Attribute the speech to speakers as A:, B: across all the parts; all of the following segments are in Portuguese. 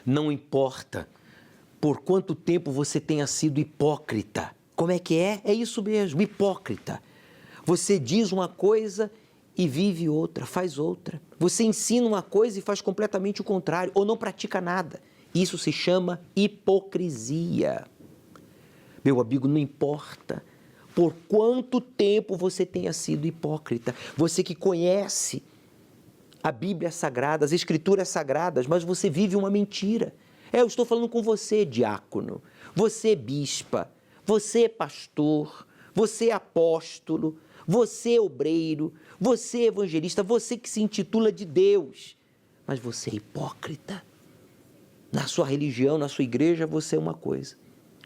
A: Não importa por quanto tempo você tenha sido hipócrita. Como é que é? É isso mesmo, hipócrita. Você diz uma coisa e vive outra, faz outra. Você ensina uma coisa e faz completamente o contrário, ou não pratica nada. Isso se chama hipocrisia. Meu amigo, não importa por quanto tempo você tenha sido hipócrita. Você que conhece a Bíblia Sagrada, as Escrituras Sagradas, mas você vive uma mentira. Eu estou falando com você, diácono, você bispa, você pastor, você apóstolo, você obreiro, você evangelista, você que se intitula de Deus, mas você é hipócrita. Na sua religião, na sua igreja, você é uma coisa.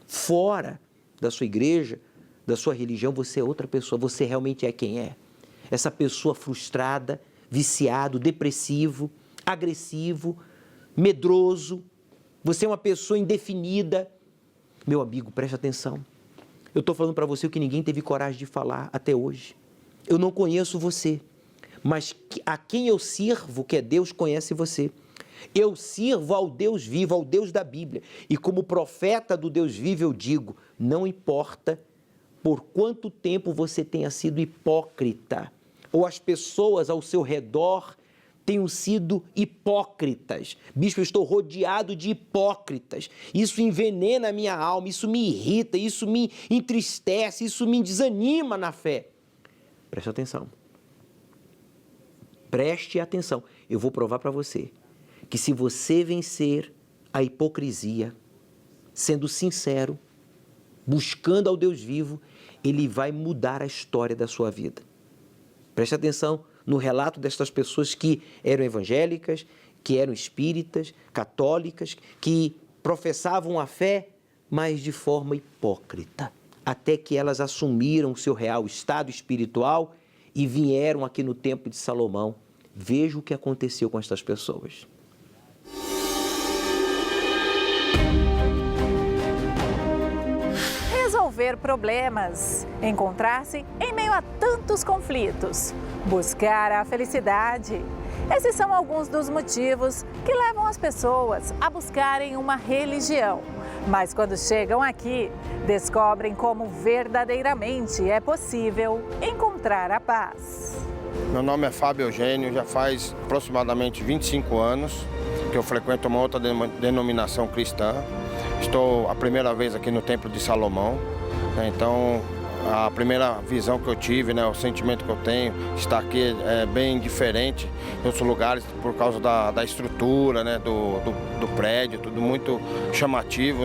A: Fora da sua igreja, da sua religião, você é outra pessoa, você realmente é quem é. Essa pessoa frustrada, viciado, depressivo, agressivo, medroso. Você é uma pessoa indefinida. Meu amigo, preste atenção. Eu estou falando para você o que ninguém teve coragem de falar até hoje. Eu não conheço você, mas a quem eu sirvo, que é Deus, conhece você. Eu sirvo ao Deus vivo, ao Deus da Bíblia. E como profeta do Deus vivo, eu digo, não importa por quanto tempo você tenha sido hipócrita, ou as pessoas ao seu redor tenham sido hipócritas. Bispo, eu estou rodeado de hipócritas. Isso envenena a minha alma, isso me irrita, isso me entristece, isso me desanima na fé. Preste atenção. Preste atenção. Eu vou provar para você que se você vencer a hipocrisia, sendo sincero, buscando ao Deus vivo, Ele vai mudar a história da sua vida. Preste atenção no relato destas pessoas que eram evangélicas, que eram espíritas, católicas, que professavam a fé, mas de forma hipócrita, até que elas assumiram o seu real estado espiritual e vieram aqui no Templo de Salomão. Veja o que aconteceu com estas pessoas.
B: Resolver problemas, encontrar-se em meio a tantos conflitos, buscar a felicidade. Esses são alguns dos motivos que levam as pessoas a buscarem uma religião. Mas quando chegam aqui, descobrem como verdadeiramente é possível encontrar a paz.
C: Meu nome é Fábio Eugênio, já faz aproximadamente 25 anos que eu frequento uma outra denominação cristã. Estou a primeira vez aqui no Templo de Salomão, então a primeira visão que eu tive, o sentimento que eu tenho, estar aqui é bem diferente de outros lugares por causa da estrutura, do prédio, tudo muito chamativo,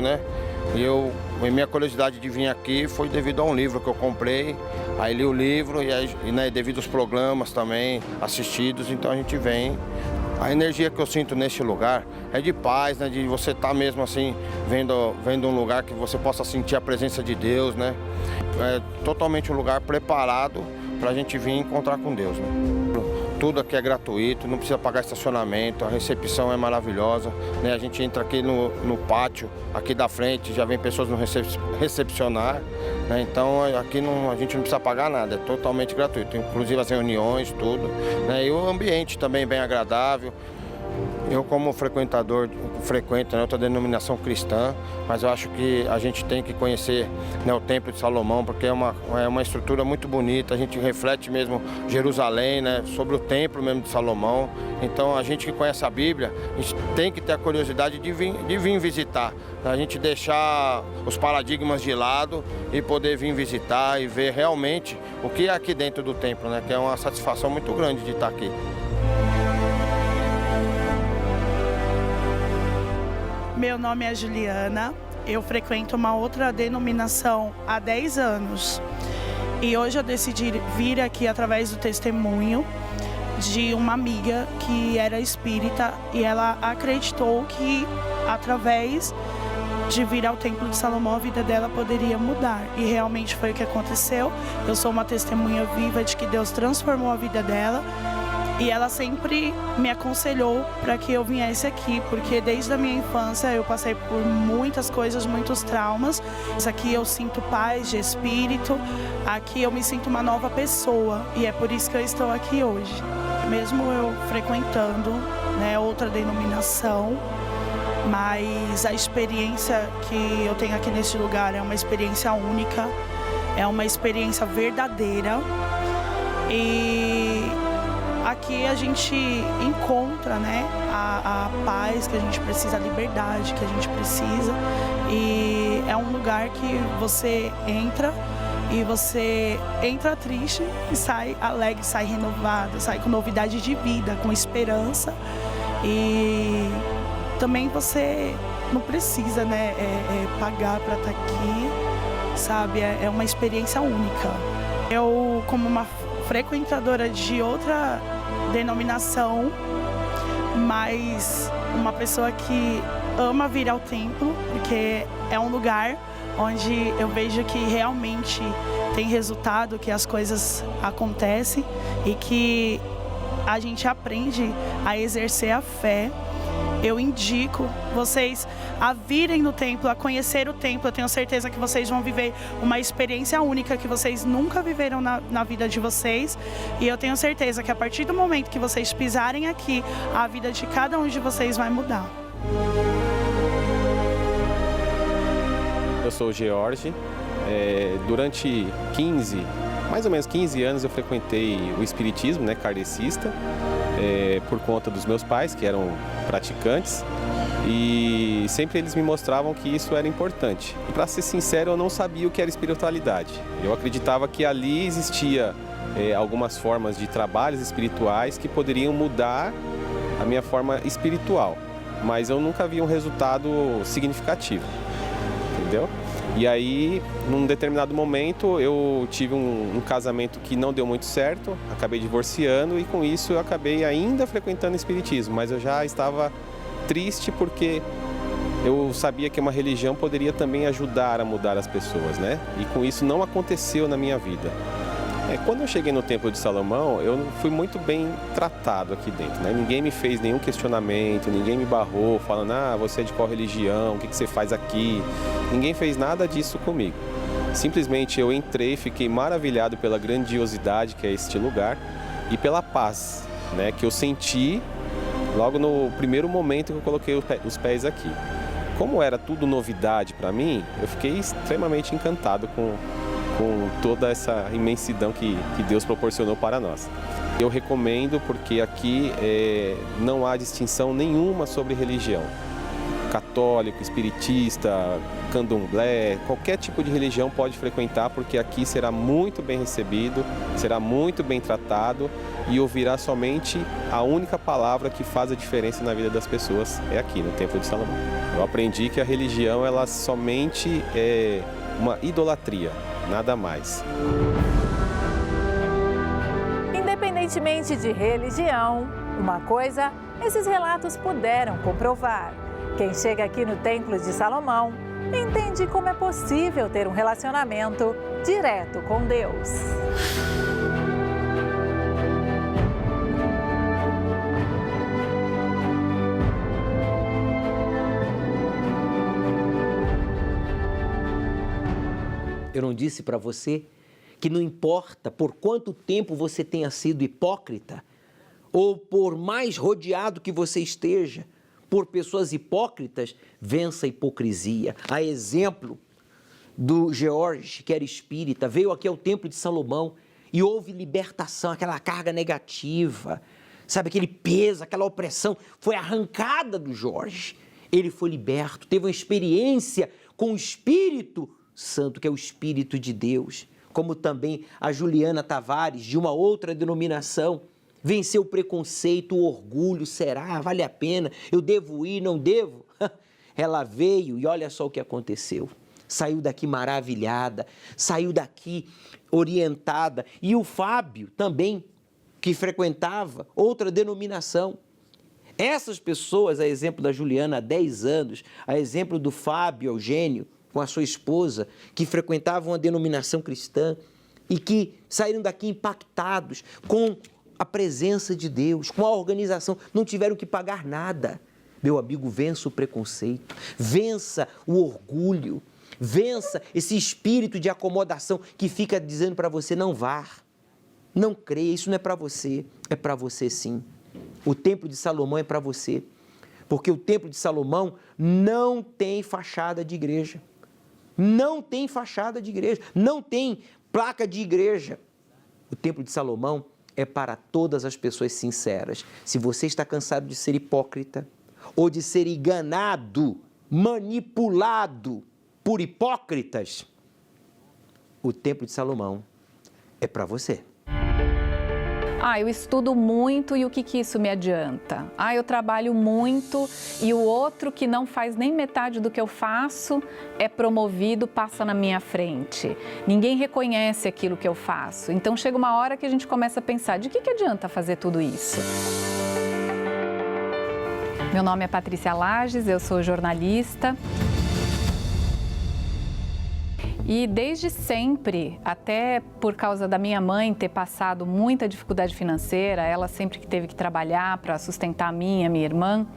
C: E minha curiosidade de vir aqui foi devido a um livro que eu comprei, aí li o livro e devido aos programas também assistidos, então a gente vem. A energia que eu sinto neste lugar é de paz, de você estar mesmo assim, vendo um lugar que você possa sentir a presença de Deus, É totalmente um lugar preparado para a gente vir encontrar com Deus, Tudo aqui é gratuito, não precisa pagar estacionamento, a recepção é maravilhosa, A gente entra aqui no pátio, aqui da frente, já vem pessoas nos recepcionar, Então aqui a gente não precisa pagar nada, é totalmente gratuito, inclusive as reuniões, tudo, E o ambiente também bem agradável. Eu, como frequento outra denominação cristã, mas eu acho que a gente tem que conhecer o Templo de Salomão, porque é uma estrutura muito bonita, a gente reflete mesmo Jerusalém, sobre o Templo mesmo de Salomão. Então a gente que conhece a Bíblia, a gente tem que ter a curiosidade de vir visitar, a gente deixar os paradigmas de lado e poder vir visitar e ver realmente o que é aqui dentro do templo, que é uma satisfação muito grande de estar aqui.
D: Meu nome é Juliana, eu frequento uma outra denominação há 10 anos e hoje eu decidi vir aqui através do testemunho de uma amiga que era espírita e ela acreditou que através de vir ao Templo de Salomão a vida dela poderia mudar e realmente foi o que aconteceu. Eu sou uma testemunha viva de que Deus transformou a vida dela E ela sempre me aconselhou para que eu viesse aqui, porque desde a minha infância eu passei por muitas coisas, muitos traumas. Aqui eu sinto paz de espírito, aqui eu me sinto uma nova pessoa e é por isso que eu estou aqui hoje. Mesmo eu frequentando, né, outra denominação, mas a experiência que eu tenho aqui nesse lugar é uma experiência única, é uma experiência verdadeira. E aqui a gente encontra, né, a paz que a gente precisa, a liberdade que a gente precisa. E é um lugar que você entra e você entra triste e sai alegre, sai renovado, sai com novidade de vida, com esperança. E também você não precisa, né, pagar para estar aqui, sabe? É uma experiência única. Eu, como uma frequentadora de outra denominação, mas uma pessoa que ama vir ao templo, porque é um lugar onde eu vejo que realmente tem resultado, que as coisas acontecem e que a gente aprende a exercer a fé. Eu indico vocês a virem no templo, a conhecer o templo. Eu tenho certeza que vocês vão viver uma experiência única que vocês nunca viveram na vida de vocês. E eu tenho certeza que a partir do momento que vocês pisarem aqui, a vida de cada um de vocês vai mudar.
E: Eu sou o George. Durante mais ou menos 15 anos eu frequentei o espiritismo, né, kardecista, por conta dos meus pais, que eram praticantes, e sempre eles me mostravam que isso era importante. E, para ser sincero, eu não sabia o que era espiritualidade. Eu acreditava que ali existia algumas formas de trabalhos espirituais que poderiam mudar a minha forma espiritual, mas eu nunca vi um resultado significativo, entendeu? E aí, num determinado momento, eu tive um casamento que não deu muito certo, acabei divorciando e com isso eu acabei ainda frequentando o espiritismo, mas eu já estava triste porque eu sabia que uma religião poderia também ajudar a mudar as pessoas, né? E com isso não aconteceu na minha vida. Quando eu cheguei no Templo de Salomão, eu fui muito bem tratado aqui dentro, né? Ninguém me fez nenhum questionamento, ninguém me barrou, falando, você é de qual religião, o que você faz aqui? Ninguém fez nada disso comigo. Simplesmente eu entrei, fiquei maravilhado pela grandiosidade que é este lugar e pela paz, né, que eu senti logo no primeiro momento que eu coloquei os pés aqui. Como era tudo novidade para mim, eu fiquei extremamente encantado com toda essa imensidão que Deus proporcionou para nós. Eu recomendo porque aqui não há distinção nenhuma sobre religião. Católico, espiritista, candomblé, qualquer tipo de religião pode frequentar, porque aqui será muito bem recebido, será muito bem tratado e ouvirá somente a única palavra que faz a diferença na vida das pessoas, é aqui no Templo de Salomão. Eu aprendi que a religião ela somente é uma idolatria, nada mais.
B: Independentemente de religião, uma coisa esses relatos puderam comprovar. Quem chega aqui no Templo de Salomão entende como é possível ter um relacionamento direto com Deus.
A: Eu não disse para você que não importa por quanto tempo você tenha sido hipócrita, ou por mais rodeado que você esteja por pessoas hipócritas, vença a hipocrisia. A exemplo do George, que era espírita, veio aqui ao Templo de Salomão e houve libertação, aquela carga negativa, sabe, aquele peso, aquela opressão, foi arrancada do George. Ele foi liberto, teve uma experiência com o Espírito Santo, que é o Espírito de Deus, como também a Juliana Tavares, de uma outra denominação, venceu o preconceito, o orgulho, será? Vale a pena? Eu devo ir, não devo? Ela veio e olha só o que aconteceu. Saiu daqui maravilhada, saiu daqui orientada. E o Fábio também, que frequentava outra denominação. Essas pessoas, a exemplo da Juliana há 10 anos, a exemplo do Fábio Eugênio, com a sua esposa, que frequentavam uma denominação cristã e que saíram daqui impactados com a presença de Deus, com a organização, não tiveram que pagar nada. Meu amigo, vença o preconceito, vença o orgulho, vença esse espírito de acomodação que fica dizendo para você não vá, não creia, isso não é para você, é para você sim. O Templo de Salomão é para você, porque o Templo de Salomão não tem fachada de igreja, não tem fachada de igreja, não tem placa de igreja. O Templo de Salomão é para todas as pessoas sinceras. Se você está cansado de ser hipócrita ou de ser enganado, manipulado por hipócritas, o Templo de Salomão é para você.
B: Eu estudo muito e o que isso me adianta? Eu trabalho muito e o outro que não faz nem metade do que eu faço é promovido, passa na minha frente. Ninguém reconhece aquilo que eu faço. Então chega uma hora que a gente começa a pensar, de que adianta fazer tudo isso? Meu nome é Patrícia Lages, eu sou jornalista. E desde sempre, até por causa da minha mãe ter passado muita dificuldade financeira, ela sempre que teve que trabalhar para sustentar a minha irmã,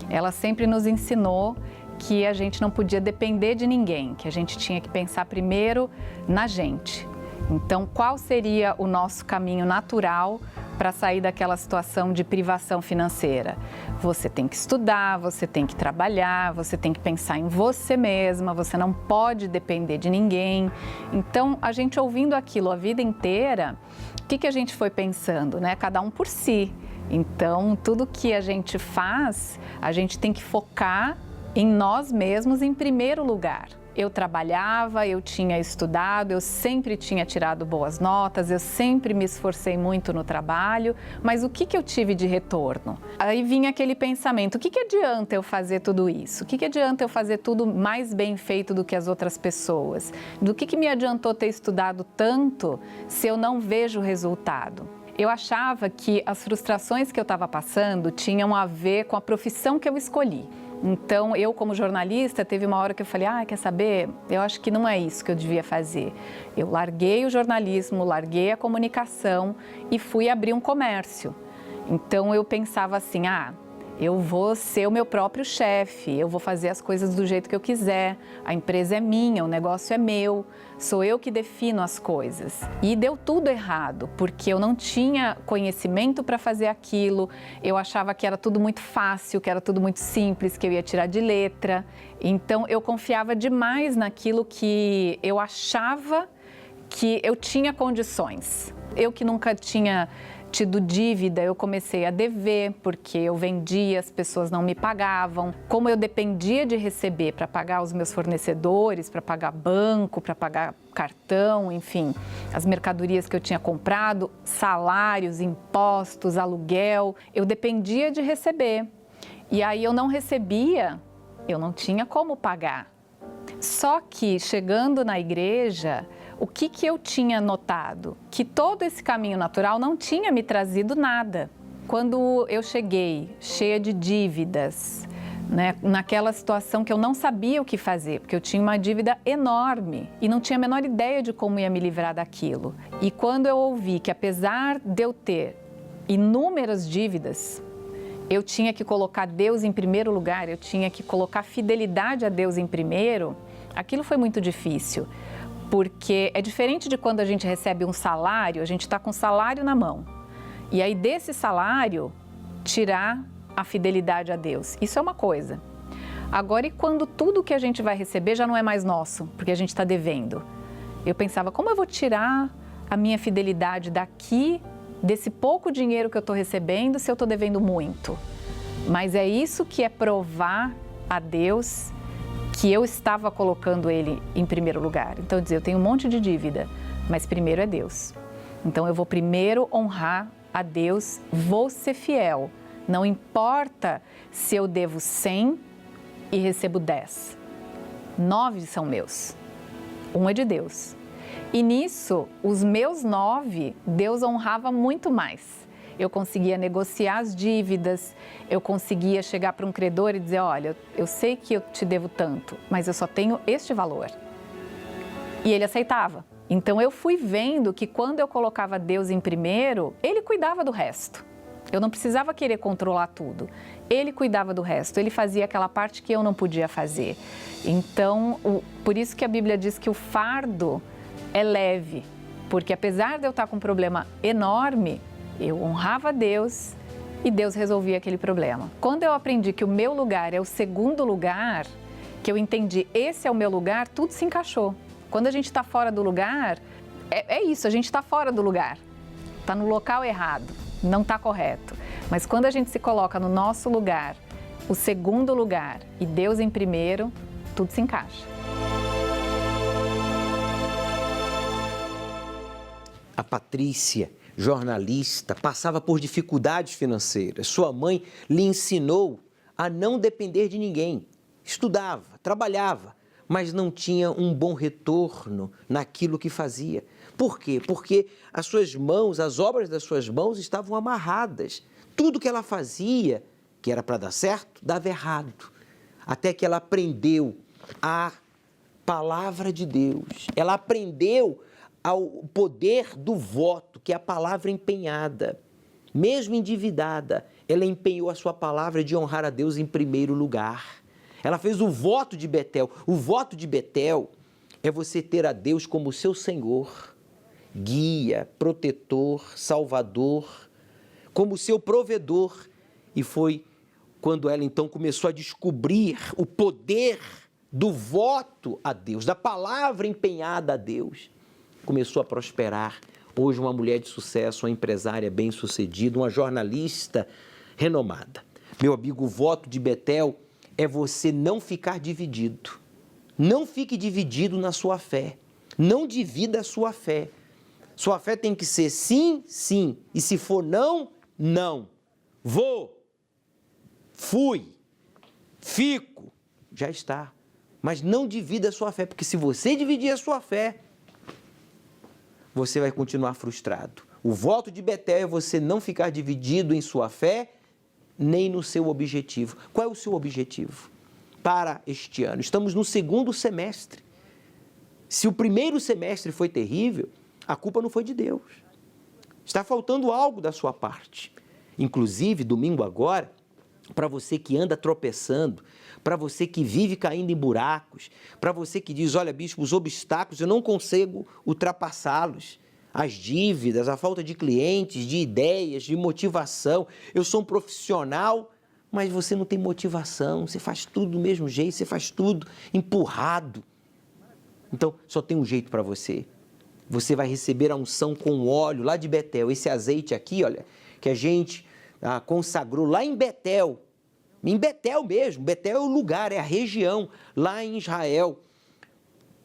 B: ela sempre nos ensinou que a gente não podia depender de ninguém, que a gente tinha que pensar primeiro na gente. Então, qual seria o nosso caminho natural para sair daquela situação de privação financeira? Você tem que estudar, você tem que trabalhar, você tem que pensar em você mesma, você não pode depender de ninguém. Então, a gente ouvindo aquilo a vida inteira, o que a gente foi pensando, né? Cada um por si. Então, tudo que a gente faz, a gente tem que focar em nós mesmos em primeiro lugar. Eu trabalhava, eu tinha estudado, eu sempre tinha tirado boas notas, eu sempre me esforcei muito no trabalho, mas o que eu tive de retorno? Aí vinha aquele pensamento, o que adianta eu fazer tudo isso? O que adianta eu fazer tudo mais bem feito do que as outras pessoas? Do que me adiantou ter estudado tanto se eu não vejo o resultado? Eu achava que as frustrações que eu estava passando tinham a ver com a profissão que eu escolhi. Então, eu como jornalista, teve uma hora que eu falei, quer saber? Eu acho que não é isso que eu devia fazer. Eu larguei o jornalismo, larguei a comunicação e fui abrir um comércio. Então, eu pensava assim, eu vou ser o meu próprio chefe, eu vou fazer as coisas do jeito que eu quiser, a empresa é minha, o negócio é meu, sou eu que defino as coisas. E deu tudo errado, porque eu não tinha conhecimento para fazer aquilo, eu achava que era tudo muito fácil, que era tudo muito simples, que eu ia tirar de letra. Então, eu confiava demais naquilo que eu achava que eu tinha condições. Eu que nunca tinha tido dívida, eu comecei a dever, porque eu vendia, as pessoas não me pagavam. Como eu dependia de receber para pagar os meus fornecedores, para pagar banco, para pagar cartão, enfim, as mercadorias que eu tinha comprado, salários, impostos, aluguel, eu dependia de receber. E aí eu não recebia, eu não tinha como pagar. Só que chegando na igreja, o que eu tinha notado? Que todo esse caminho natural não tinha me trazido nada. Quando eu cheguei cheia de dívidas, né, naquela situação que eu não sabia o que fazer, porque eu tinha uma dívida enorme e não tinha a menor ideia de como ia me livrar daquilo. E quando eu ouvi que apesar de eu ter inúmeras dívidas, eu tinha que colocar Deus em primeiro lugar, eu tinha que colocar fidelidade a Deus em primeiro, aquilo foi muito difícil. Porque é diferente de quando a gente recebe um salário, a gente está com o salário na mão. E aí desse salário, tirar a fidelidade a Deus. Isso é uma coisa. Agora, e quando tudo que a gente vai receber já não é mais nosso, porque a gente está devendo? Eu pensava, como eu vou tirar a minha fidelidade daqui, desse pouco dinheiro que eu estou recebendo, se eu estou devendo muito? Mas é isso que é provar a Deus que eu estava colocando Ele em primeiro lugar. Então, eu tenho um monte de dívida, mas primeiro é Deus. Então, eu vou primeiro honrar a Deus, vou ser fiel. Não importa se eu devo 100 e recebo 10. 9 são meus. 1 é de Deus. E nisso, os meus 9, Deus honrava muito mais. Eu conseguia negociar as dívidas, eu conseguia chegar para um credor e dizer, olha, eu sei que eu te devo tanto, mas eu só tenho este valor. E ele aceitava. Então eu fui vendo que quando eu colocava Deus em primeiro, Ele cuidava do resto. Eu não precisava querer controlar tudo. Ele cuidava do resto, Ele fazia aquela parte que eu não podia fazer. Então, por isso que a Bíblia diz que o fardo é leve, porque apesar de eu estar com um problema enorme, eu honrava Deus e Deus resolvia aquele problema. Quando eu aprendi que o meu lugar é o segundo lugar, que eu entendi esse é o meu lugar, tudo se encaixou. Quando a gente está fora do lugar, é isso, a gente está fora do lugar, está no local errado, não está correto. Mas quando a gente se coloca no nosso lugar, o segundo lugar e Deus em primeiro, tudo se encaixa.
A: A Patrícia, jornalista, passava por dificuldades financeiras. Sua mãe lhe ensinou a não depender de ninguém. Estudava, trabalhava, mas não tinha um bom retorno naquilo que fazia. Por quê? Porque as suas mãos, as obras das suas mãos estavam amarradas. Tudo que ela fazia, que era para dar certo, dava errado. Até que ela aprendeu a palavra de Deus. Ela aprendeu ao poder do voto, que é a palavra empenhada. Mesmo endividada, ela empenhou a sua palavra de honrar a Deus em primeiro lugar. Ela fez o voto de Betel. O voto de Betel é você ter a Deus como seu Senhor, guia, protetor, salvador, como seu provedor. E foi quando ela então começou a descobrir o poder do voto a Deus, da palavra empenhada a Deus. Começou a prosperar. Hoje uma mulher de sucesso, uma empresária bem-sucedida, uma jornalista renomada. Meu amigo, o voto de Betel é você não ficar dividido. Não fique dividido na sua fé. Não divida a sua fé. Sua fé tem que ser sim, sim. E se for não, não. Vou, fui, fico, já está. Mas não divida a sua fé, porque se você dividir a sua fé, você vai continuar frustrado. O voto de Betel é você não ficar dividido em sua fé, nem no seu objetivo. Qual é o seu objetivo para este ano? Estamos no segundo semestre. Se o primeiro semestre foi terrível, a culpa não foi de Deus. Está faltando algo da sua parte. Inclusive, domingo agora, para você que anda tropeçando, para você que vive caindo em buracos, para você que diz, olha, bispo, os obstáculos, eu não consigo ultrapassá-los. As dívidas, a falta de clientes, de ideias, de motivação. Eu sou um profissional, mas você não tem motivação, você faz tudo do mesmo jeito, você faz tudo empurrado. Então, só tem um jeito para você. Você vai receber a unção com óleo lá de Betel. Esse azeite aqui, olha, que a gente consagrou lá em Betel mesmo. Betel é o lugar, é a região lá em Israel,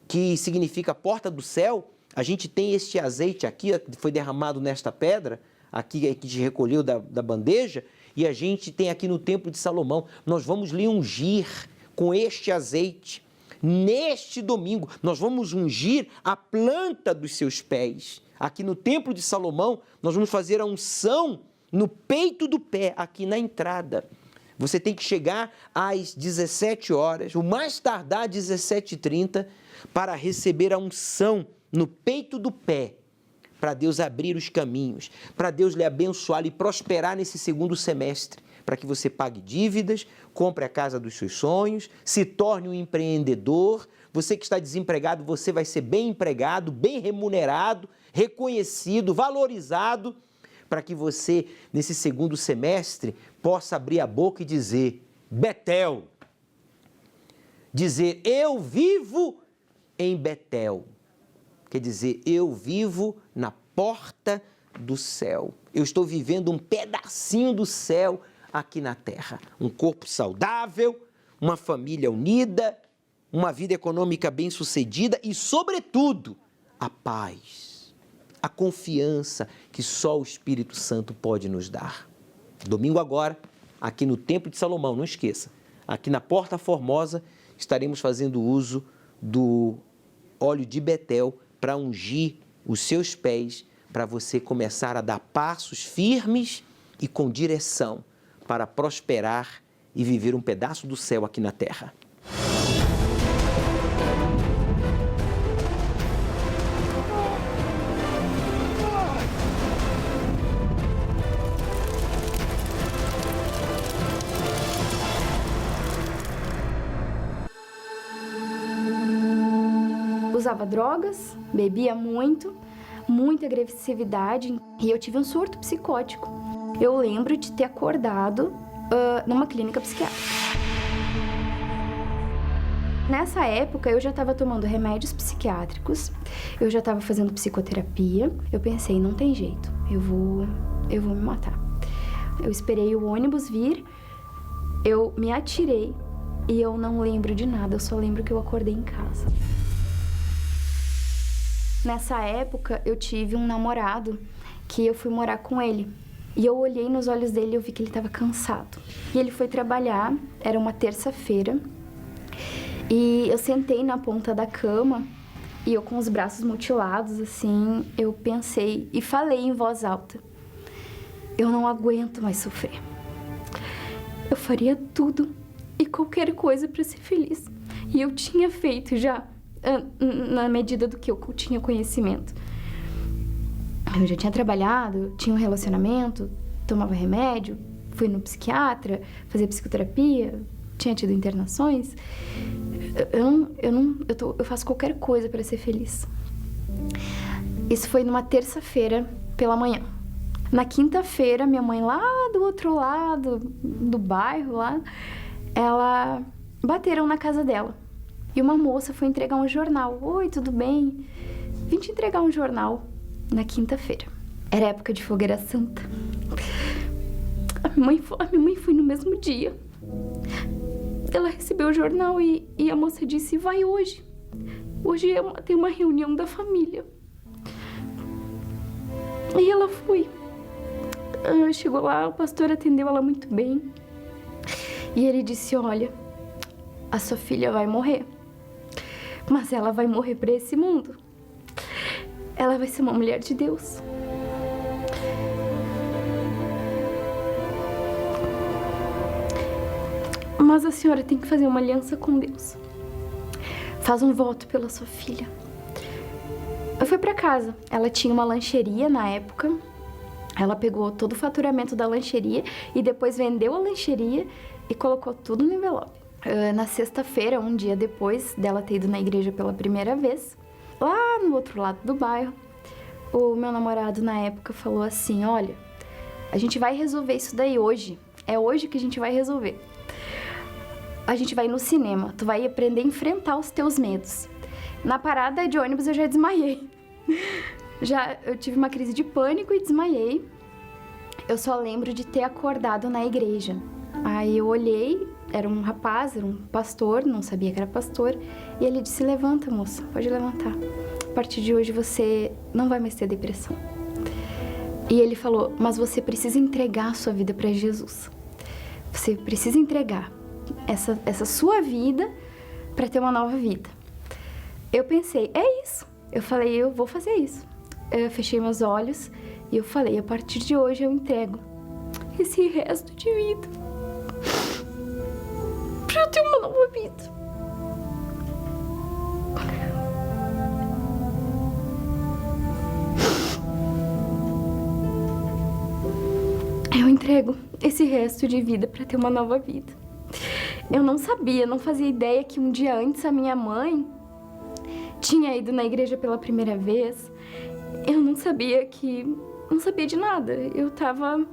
A: que significa porta do céu. A gente tem este azeite aqui, que foi derramado nesta pedra, aqui que a gente recolheu da bandeja, e a gente tem aqui no Templo de Salomão. Nós vamos lhe ungir com este azeite. Neste domingo, nós vamos ungir a planta dos seus pés. Aqui no Templo de Salomão, nós vamos fazer a unção no peito do pé, aqui na entrada. Você tem que chegar às 17 horas, o mais tardar 17h30, para receber a unção no peito do pé, para Deus abrir os caminhos, para Deus lhe abençoar e prosperar nesse segundo semestre, para que você pague dívidas, compre a casa dos seus sonhos, se torne um empreendedor. Você que está desempregado, você vai ser bem empregado, bem remunerado, reconhecido, valorizado, para que você, nesse segundo semestre, possa abrir a boca e dizer, Betel, dizer, eu vivo em Betel. Quer dizer, eu vivo na porta do céu. Eu estou vivendo um pedacinho do céu aqui na terra. Um corpo saudável, uma família unida, uma vida econômica bem-sucedida e, sobretudo, a paz, a confiança que só o Espírito Santo pode nos dar. Domingo agora, aqui no Templo de Salomão, não esqueça, aqui na Porta Formosa, estaremos fazendo uso do óleo de Betel para ungir os seus pés, para você começar a dar passos firmes e com direção para prosperar e viver um pedaço do céu aqui na terra.
F: usava drogas, bebia muito, muita agressividade e eu tive um surto psicótico. Eu lembro de ter acordado numa clínica psiquiátrica. Nessa época, eu já estava tomando remédios psiquiátricos, eu já estava fazendo psicoterapia. Eu pensei, não tem jeito, eu vou me matar. Eu esperei o ônibus vir, eu me atirei e eu não lembro de nada, eu só lembro que eu acordei em casa. Nessa época, eu tive um namorado que eu fui morar com ele. E eu olhei nos olhos dele e eu vi que ele estava cansado. E ele foi trabalhar, era uma terça-feira. E eu sentei na ponta da cama e eu com os braços mutilados, assim, eu pensei e falei em voz alta: eu não aguento mais sofrer. Eu faria tudo e qualquer coisa para ser feliz. E eu tinha feito já, na medida do que eu tinha conhecimento. Eu já tinha trabalhado, tinha um relacionamento, tomava remédio, fui no psiquiatra, fazia psicoterapia, tinha tido internações. Eu faço qualquer coisa para ser feliz. Isso foi numa terça-feira pela manhã. Na quinta-feira, minha mãe lá do outro lado do bairro lá, ela bateram na casa dela. E uma moça foi entregar um jornal. Oi, tudo bem? Vim te entregar um jornal na quinta-feira. Era época de fogueira santa. A minha mãe foi no mesmo dia. Ela recebeu o jornal e a moça disse: vai hoje. Hoje tem uma reunião da família. E ela foi. Chegou lá, o pastor atendeu ela muito bem. E ele disse: olha, a sua filha vai morrer. Mas ela vai morrer para esse mundo. Ela vai ser uma mulher de Deus. Mas a senhora tem que fazer uma aliança com Deus. Faz um voto pela sua filha. Eu fui para casa. Ela tinha uma lancheria na época. Ela pegou todo o faturamento da lancheria e depois vendeu a lancheria e colocou tudo no envelope. Na sexta-feira, um dia depois dela ter ido na igreja pela primeira vez, lá no outro lado do bairro, o meu namorado na época falou assim: olha, a gente vai resolver isso daí hoje. É hoje que a gente vai resolver. A gente vai no cinema, tu vai aprender a enfrentar os teus medos. Na parada de ônibus eu já desmaiei. Eu tive uma crise de pânico e desmaiei. Eu só lembro de ter acordado na igreja. Aí eu olhei, era um rapaz, era um pastor, não sabia que era pastor, e ele disse: levanta, moça, pode levantar. A partir de hoje você não vai mais ter depressão. E ele falou: mas você precisa entregar a sua vida para Jesus. Você precisa entregar essa sua vida para ter uma nova vida. Eu pensei, é isso. Eu falei, eu vou fazer isso. Eu fechei meus olhos e eu falei: a partir de hoje eu entrego esse resto de vida para eu ter uma nova vida. Eu entrego esse resto de vida para ter uma nova vida. Eu não sabia, não fazia ideia que um dia antes a minha mãe tinha ido na igreja pela primeira vez. Eu não sabia de nada. Eu tava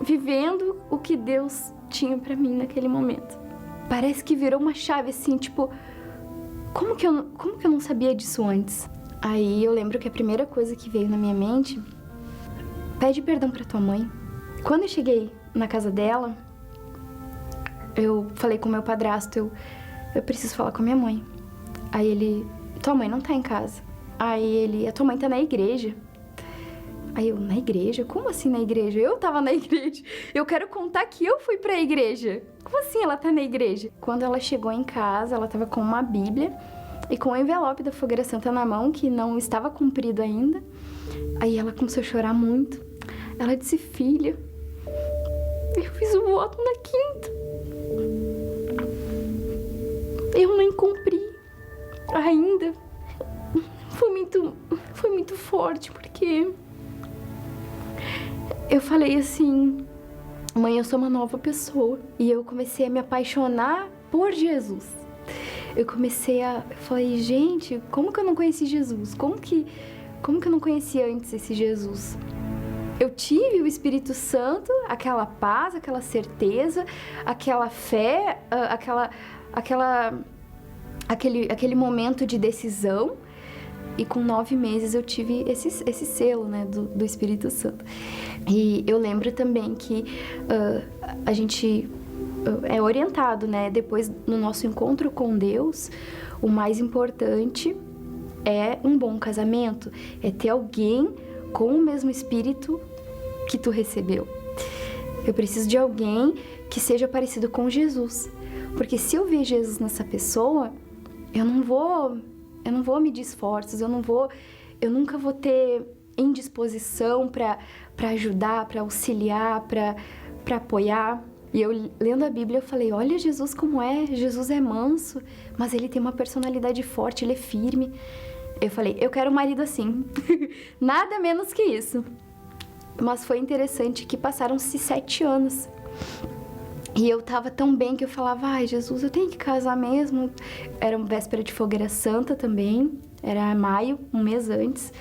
F: vivendo o que Deus tinha pra mim naquele momento. Parece que virou uma chave assim, tipo, como que eu não sabia disso antes? Aí eu lembro que a primeira coisa que veio na minha mente: pede perdão pra tua mãe. Quando eu cheguei na casa dela, eu falei com o meu padrasto: eu preciso falar com a minha mãe. Aí ele: tua mãe não tá em casa. Aí ele: a tua mãe tá na igreja. Aí eu: na igreja? Como assim na igreja? Eu tava na igreja. Eu quero contar que eu fui pra igreja. Como assim ela tá na igreja? Quando ela chegou em casa, ela tava com uma Bíblia e com o envelope da Fogueira Santa na mão, que não estava cumprido ainda. Aí ela começou a chorar muito. Ela disse: filha, eu fiz o voto na quinta. Eu não cumpri ainda. Foi muito forte, porque eu falei assim: mãe, eu sou uma nova pessoa. E eu comecei a me apaixonar por Jesus. eu falei, gente, como que eu não conheci Jesus? Como que eu não conhecia antes esse Jesus? Eu tive o Espírito Santo, aquela paz, aquela certeza, aquela fé, aquele momento de decisão. E com 9 meses eu tive esse selo, né, do Espírito Santo. E eu lembro também que a gente é orientado, né, depois no nosso encontro com Deus, o mais importante é um bom casamento, é ter alguém com o mesmo Espírito que tu recebeu. Eu preciso de alguém que seja parecido com Jesus, porque se eu ver Jesus nessa pessoa, eu não vou medir esforços, eu nunca vou ter indisposição para ajudar, para auxiliar, para apoiar. E eu, lendo a Bíblia, eu falei, olha Jesus como é, Jesus é manso, mas ele tem uma personalidade forte, ele é firme. Eu falei, eu quero um marido assim, nada menos que isso. Mas foi interessante que passaram-se 7 anos. E eu tava tão bem que eu falava, ai Jesus, eu tenho que casar mesmo. Era uma véspera de fogueira santa também, era maio, um mês antes.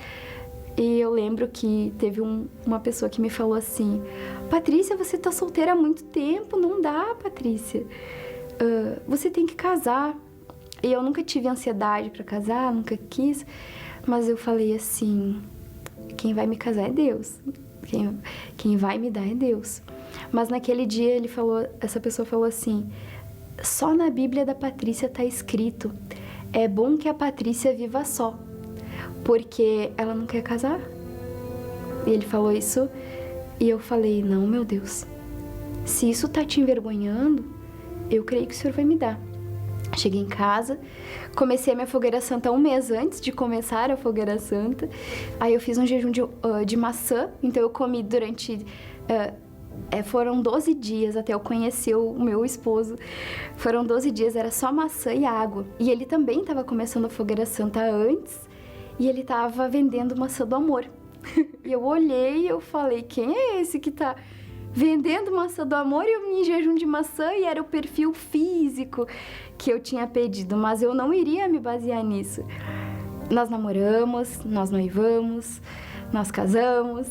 F: E eu lembro que teve uma pessoa que me falou assim, Patrícia, você tá solteira há muito tempo, não dá, Patrícia. Você tem que casar. E eu nunca tive ansiedade para casar, nunca quis. Mas eu falei assim, quem vai me casar é Deus. Quem vai me dar é Deus. Mas naquele dia essa pessoa falou assim, só na Bíblia da Patrícia tá escrito, é bom que a Patrícia viva só, porque ela não quer casar. E ele falou isso e eu falei, não, meu Deus, se isso tá te envergonhando, eu creio que o Senhor vai me dar. Cheguei em casa, comecei a minha fogueira santa 1 mês antes de começar a fogueira santa. Aí eu fiz um jejum de maçã, então eu comi durante... foram 12 dias até eu conhecer o meu esposo. Foram 12 dias, era só maçã e água. E ele também estava começando a fogueira santa antes, e ele estava vendendo maçã do amor. E eu olhei e eu falei, quem é esse que tá vendendo maçã do amor? E eu em jejum de maçã, e era o perfil físico que eu tinha pedido, mas eu não iria me basear nisso. Nós namoramos, nós noivamos, nós casamos,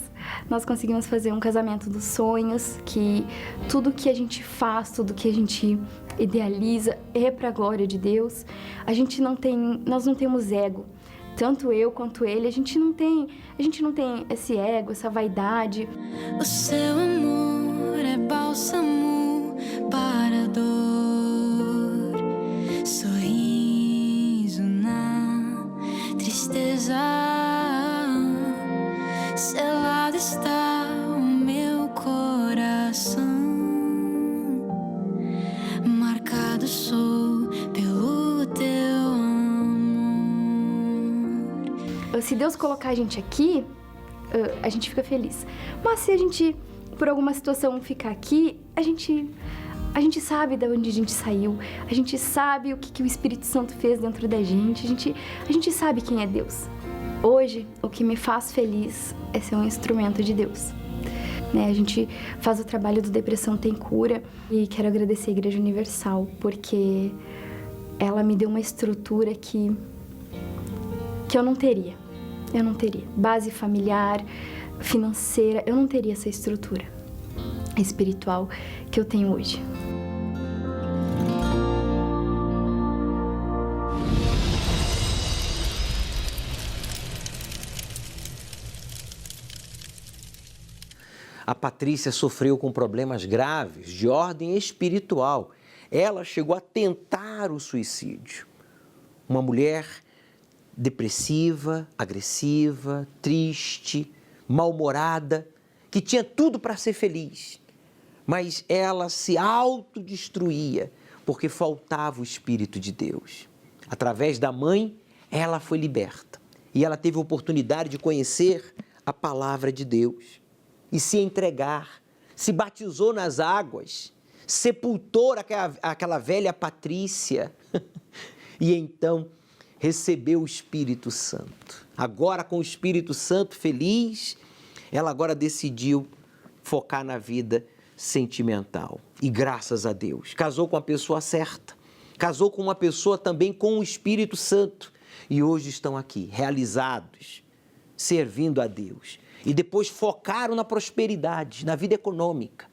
F: nós conseguimos fazer um casamento dos sonhos, que tudo que a gente faz, tudo que a gente idealiza é para a glória de Deus. Nós não temos ego, tanto eu quanto ele, a gente não tem esse ego, essa vaidade.
G: O seu amor é bálsamo para a dor. Sorriso na tristeza, selado está o meu coração, marcado sou pelo teu amor.
F: Se Deus colocar a gente aqui, a gente fica feliz. Mas se a gente, por alguma situação, ficar aqui, a gente sabe de onde a gente saiu, a gente sabe o que o Espírito Santo fez dentro da gente, a gente sabe quem é Deus. Hoje, o que me faz feliz é ser um instrumento de Deus. A gente faz o trabalho do Depressão Tem Cura e quero agradecer a Igreja Universal, porque ela me deu uma estrutura que eu não teria. Eu não teria. Base familiar, financeira, eu não teria essa estrutura espiritual que eu tenho hoje.
A: A Patrícia sofreu com problemas graves de ordem espiritual. Ela chegou a tentar o suicídio. Uma mulher depressiva, agressiva, triste, mal-humorada, que tinha tudo para ser feliz. Mas ela se autodestruía porque faltava o Espírito de Deus. Através da mãe, ela foi liberta. E ela teve a oportunidade de conhecer a palavra de Deus e se entregar, se batizou nas águas, sepultou aquela velha Patrícia e então recebeu o Espírito Santo. Agora, com o Espírito Santo feliz, ela agora decidiu focar na vida sentimental. E graças a Deus, casou com a pessoa certa, casou com uma pessoa também com o Espírito Santo e hoje estão aqui, realizados, servindo a Deus. E depois focaram na prosperidade, na vida econômica,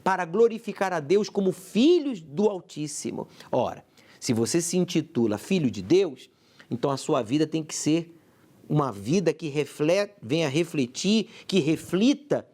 A: para glorificar a Deus como filhos do Altíssimo. Ora, se você se intitula filho de Deus, então a sua vida tem que ser uma vida que venha refletir, que reflita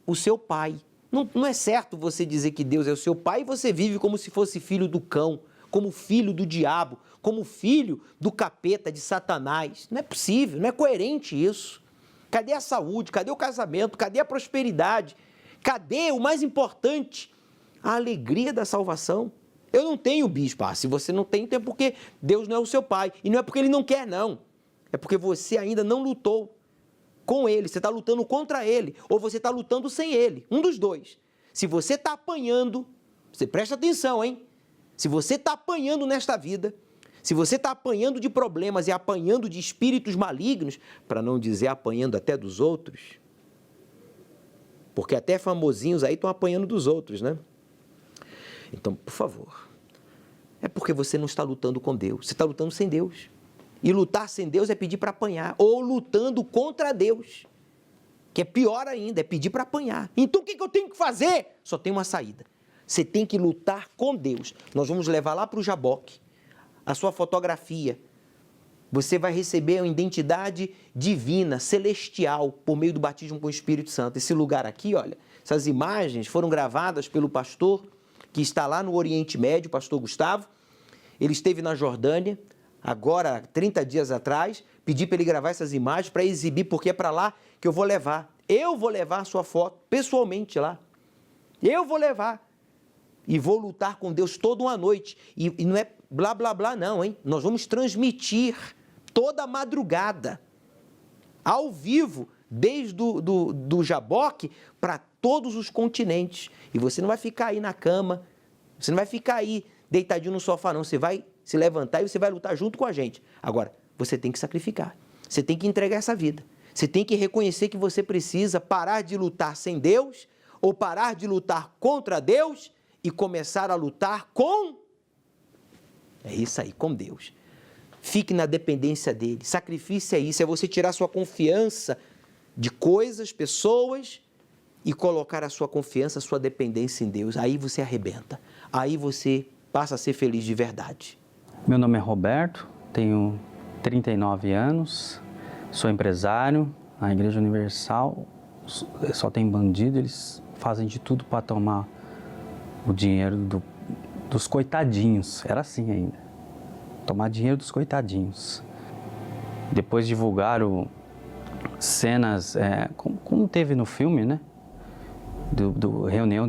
A: o seu pai. Não é certo você dizer que Deus é o seu pai e você vive como se fosse filho do cão, como filho do diabo, como filho do capeta, de Satanás. Não é possível, não é coerente isso. Cadê a saúde? Cadê o casamento? Cadê a prosperidade? Cadê o mais importante? A alegria da salvação. Eu não tenho, bispo. Se você não tem, então é porque Deus não é o seu pai. E não é porque ele não quer, não. É porque você ainda não lutou com ele. Você está lutando contra ele. Ou você está lutando sem ele. Um dos dois. Se você está apanhando, você presta atenção, hein? Se você está apanhando nesta vida, se você está apanhando de problemas e apanhando de espíritos malignos, para não dizer apanhando até dos outros, porque até famosinhos aí estão apanhando dos outros, né? Então, por favor, é porque você não está lutando com Deus, você está lutando sem Deus. E lutar sem Deus é pedir para apanhar, ou lutando contra Deus, que é pior ainda, é pedir para apanhar. Então, o que eu tenho que fazer? Só tem uma saída. Você tem que lutar com Deus. Nós vamos levar lá para o Jaboque a sua fotografia. Você vai receber uma identidade divina, celestial, por meio do batismo com o Espírito Santo. Esse lugar aqui, olha, essas imagens foram gravadas pelo pastor que está lá no Oriente Médio, o pastor Gustavo. Ele esteve na Jordânia, agora, 30 dias atrás, pedi para ele gravar essas imagens para exibir, porque é para lá que eu vou levar. Eu vou levar a sua foto pessoalmente lá. Eu vou levar. E vou lutar com Deus toda uma noite. E não é blá, blá, blá, não, hein? Nós vamos transmitir toda a madrugada, ao vivo, desde do Jaboque para todos os continentes. E você não vai ficar aí na cama, você não vai ficar aí deitadinho no sofá, não. Você vai se levantar e você vai lutar junto com a gente. Agora, você tem que sacrificar. Você tem que entregar essa vida. Você tem que reconhecer que você precisa parar de lutar sem Deus ou parar de lutar contra Deus e começar a lutar com... É isso aí, com Deus. Fique na dependência dele. Sacrifício é isso, é você tirar sua confiança de coisas, pessoas e colocar a sua confiança, a sua dependência em Deus. Aí você arrebenta. Aí você passa a ser feliz de verdade.
H: Meu nome é Roberto, tenho 39 anos, sou empresário. Na Igreja Universal só tem bandido, eles fazem de tudo para tomar o dinheiro dos coitadinhos, era assim ainda, tomar dinheiro dos coitadinhos. Depois divulgaram cenas, como teve no filme, né? Do reunião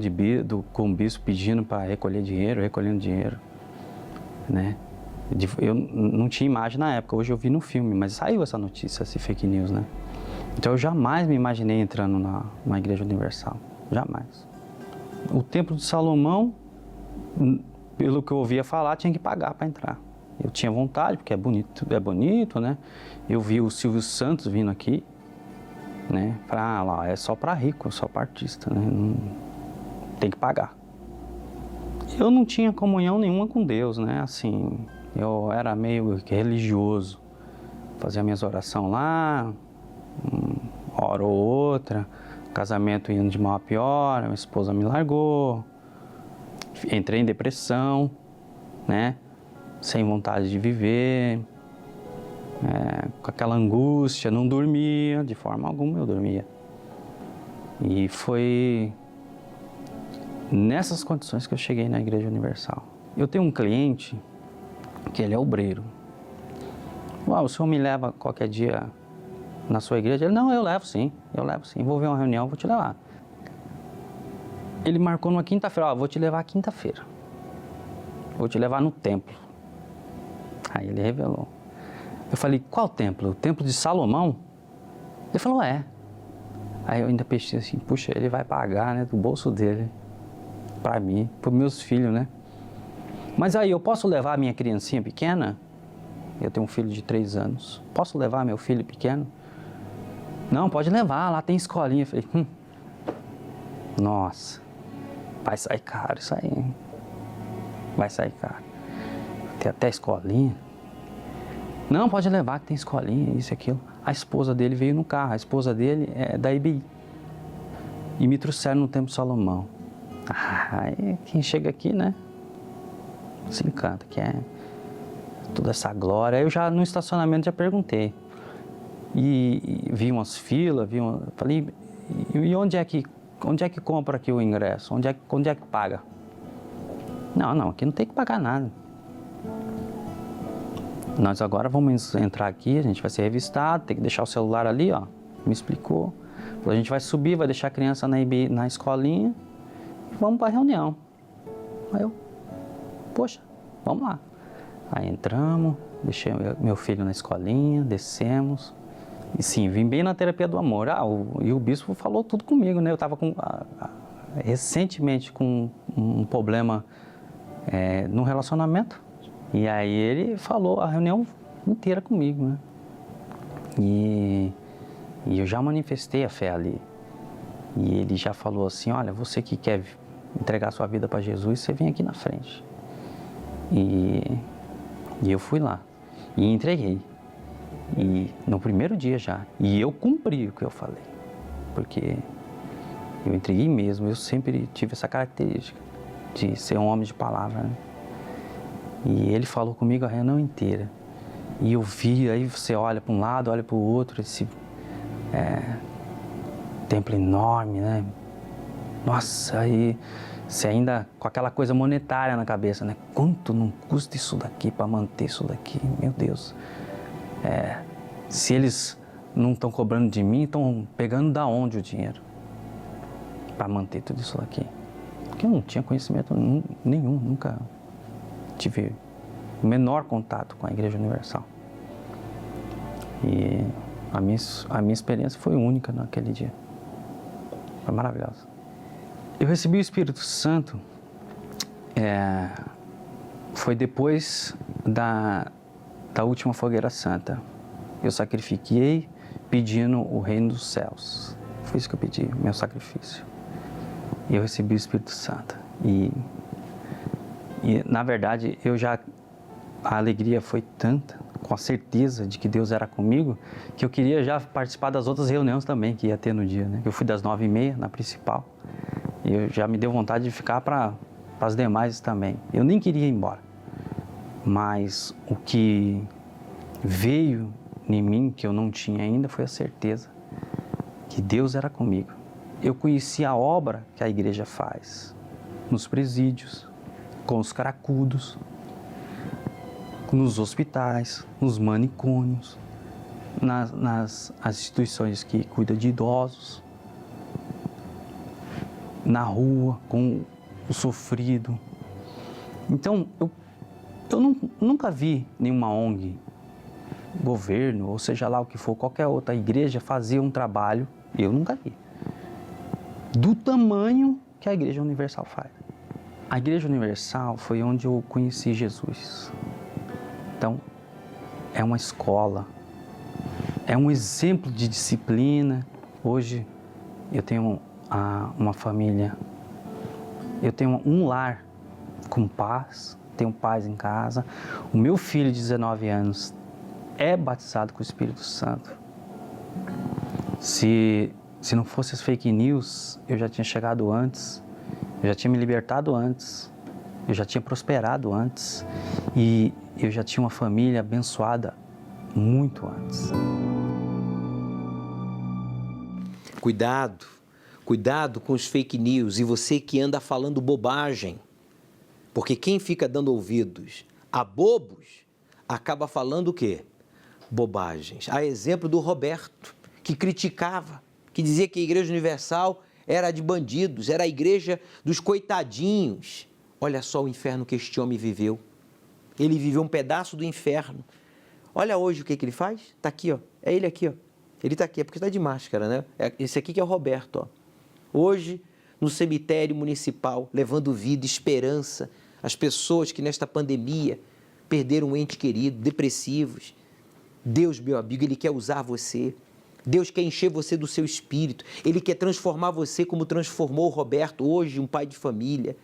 H: com o bispo pedindo para recolhendo dinheiro, né? Eu não tinha imagem na época, hoje eu vi no filme, mas saiu essa notícia, esse fake news, né? Então eu jamais me imaginei entrando na Igreja Universal, jamais. O Templo de Salomão, pelo que eu ouvia falar, tinha que pagar para entrar. Eu tinha vontade, porque é bonito, né? Eu vi o Silvio Santos vindo aqui, né? Lá, é só para rico, só para artista, né? Não, tem que pagar. Eu não tinha comunhão nenhuma com Deus, né? Assim, eu era meio religioso. Fazia minhas orações lá, uma hora ou outra. Casamento indo de mal a pior, minha esposa me largou, entrei em depressão, né? Sem vontade de viver, com aquela angústia, não dormia, de forma alguma eu dormia. E foi nessas condições que eu cheguei na Igreja Universal. Eu tenho um cliente que ele é obreiro. O senhor me leva qualquer dia na sua igreja? Ele, não, eu levo sim. Vou ver uma reunião, vou te levar. Ele marcou numa quinta-feira, vou te levar quinta-feira. Vou te levar no templo. Aí ele revelou. Eu falei, qual templo? O templo de Salomão? Ele falou, é. Aí eu ainda pensei assim, puxa, ele vai pagar, né, do bolso dele, para mim, para meus filhos, né? Mas aí, eu posso levar a minha criancinha pequena? Eu tenho um filho de 3 anos. Posso levar meu filho pequeno? Não, pode levar, lá tem escolinha. Eu falei, nossa, vai sair caro isso aí, hein? Vai sair caro. Tem até escolinha. Não, pode levar que tem escolinha, isso e aquilo. A esposa dele veio no carro, a esposa dele é da IBI. E me trouxeram no Templo de Salomão. Aí quem chega aqui, né, se encanta, que é toda essa glória. Eu já no estacionamento já perguntei. E vi umas filas, falei, e onde é que compra aqui o ingresso? Onde é que paga? Não, aqui não tem que pagar nada. Nós agora vamos entrar aqui, a gente vai ser revistado, tem que deixar o celular ali, ó. Me explicou. Falou, a gente vai subir, vai deixar a criança na escolinha e vamos para a reunião. Aí eu, poxa, vamos lá. Aí entramos, deixei meu filho na escolinha, descemos. E sim, vim bem na terapia do amor. E o bispo falou tudo comigo, né? Eu estava recentemente com um problema no relacionamento. E aí ele falou a reunião inteira comigo, né? E eu já manifestei a fé ali. E ele já falou assim, olha, você que quer entregar sua vida para Jesus, você vem aqui na frente. E eu fui lá e entreguei. E no primeiro dia já. E eu cumpri o que eu falei. Porque eu entreguei mesmo. Eu sempre tive essa característica de ser um homem de palavra, né? E ele falou comigo a reunião inteira. E eu vi, aí você olha para um lado, olha para o outro, esse templo enorme, né? Nossa, aí você ainda com aquela coisa monetária na cabeça, né? Quanto não custa isso daqui para manter isso daqui? Meu Deus. Se eles não estão cobrando de mim, estão pegando da onde o dinheiro para manter tudo isso daqui? Porque eu não tinha conhecimento nenhum, nunca tive o menor contato com a Igreja Universal. E a minha experiência foi única naquele dia. Foi maravilhosa. Eu recebi o Espírito Santo foi depois da última fogueira santa. Eu sacrifiquei pedindo o reino dos céus. Foi isso que eu pedi, meu sacrifício. E eu recebi o Espírito Santo. E na verdade, a alegria foi tanta, com a certeza de que Deus era comigo, que eu queria já participar das outras reuniões também que ia ter no dia, né? Eu fui das 9h30 na principal, e eu já me deu vontade de ficar para as demais também. Eu nem queria ir embora, mas o que veio em mim, que eu não tinha ainda, foi a certeza que Deus era comigo. Eu conheci a obra que a igreja faz nos presídios, com os cracudos, nos hospitais, nos manicômios, nas instituições que cuidam de idosos, na rua, com o sofrido. Então, eu nunca vi nenhuma ONG, governo, ou seja lá o que for, qualquer outra igreja fazer um trabalho, eu nunca vi, do tamanho que a Igreja Universal faz. A Igreja Universal foi onde eu conheci Jesus. Então, é uma escola, é um exemplo de disciplina. Hoje, eu tenho uma família, eu tenho um lar com paz, tenho paz em casa. O meu filho de 19 anos é batizado com o Espírito Santo. Se não fosse as fake news, eu já tinha chegado antes, eu já tinha me libertado antes, eu já tinha prosperado antes e eu já tinha uma família abençoada muito antes.
A: Cuidado com os fake news e você que anda falando bobagem, porque quem fica dando ouvidos a bobos acaba falando o quê? Bobagens. A exemplo do Roberto, que criticava, que dizia que a Igreja Universal era de bandidos, era a igreja dos coitadinhos. Olha só o inferno que este homem viveu. Ele viveu um pedaço do inferno. Olha hoje o que ele faz. Está aqui, ó. É ele aqui, ó. Ele está aqui, é porque está de máscara, né? Esse aqui que é o Roberto, ó. Hoje, no cemitério municipal, levando vida, esperança, às pessoas que nesta pandemia perderam um ente querido, depressivos. Deus, meu amigo, Ele quer usar você. Deus quer encher você do seu espírito. Ele quer transformar você como transformou o Roberto, hoje um pai de família.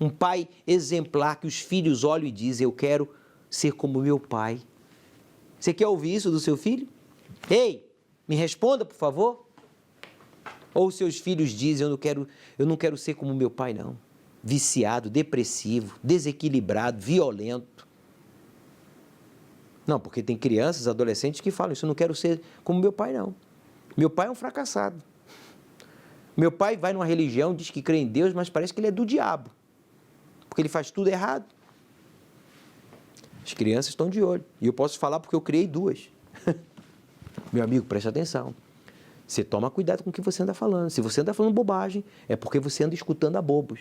A: Um pai exemplar que os filhos olham e dizem, eu quero ser como meu pai. Você quer ouvir isso do seu filho? Ei, me responda, por favor. Ou seus filhos dizem, eu não quero ser como meu pai, não. Viciado, depressivo, desequilibrado, violento. Não, porque tem crianças, adolescentes que falam isso, eu não quero ser como meu pai, não. Meu pai é um fracassado. Meu pai vai numa religião, diz que crê em Deus, mas parece que ele é do diabo. Porque ele faz tudo errado. As crianças estão de olho. E eu posso falar porque eu criei 2. Meu amigo, preste atenção. Você toma cuidado com o que você anda falando. Se você anda falando bobagem, é porque você anda escutando a bobos.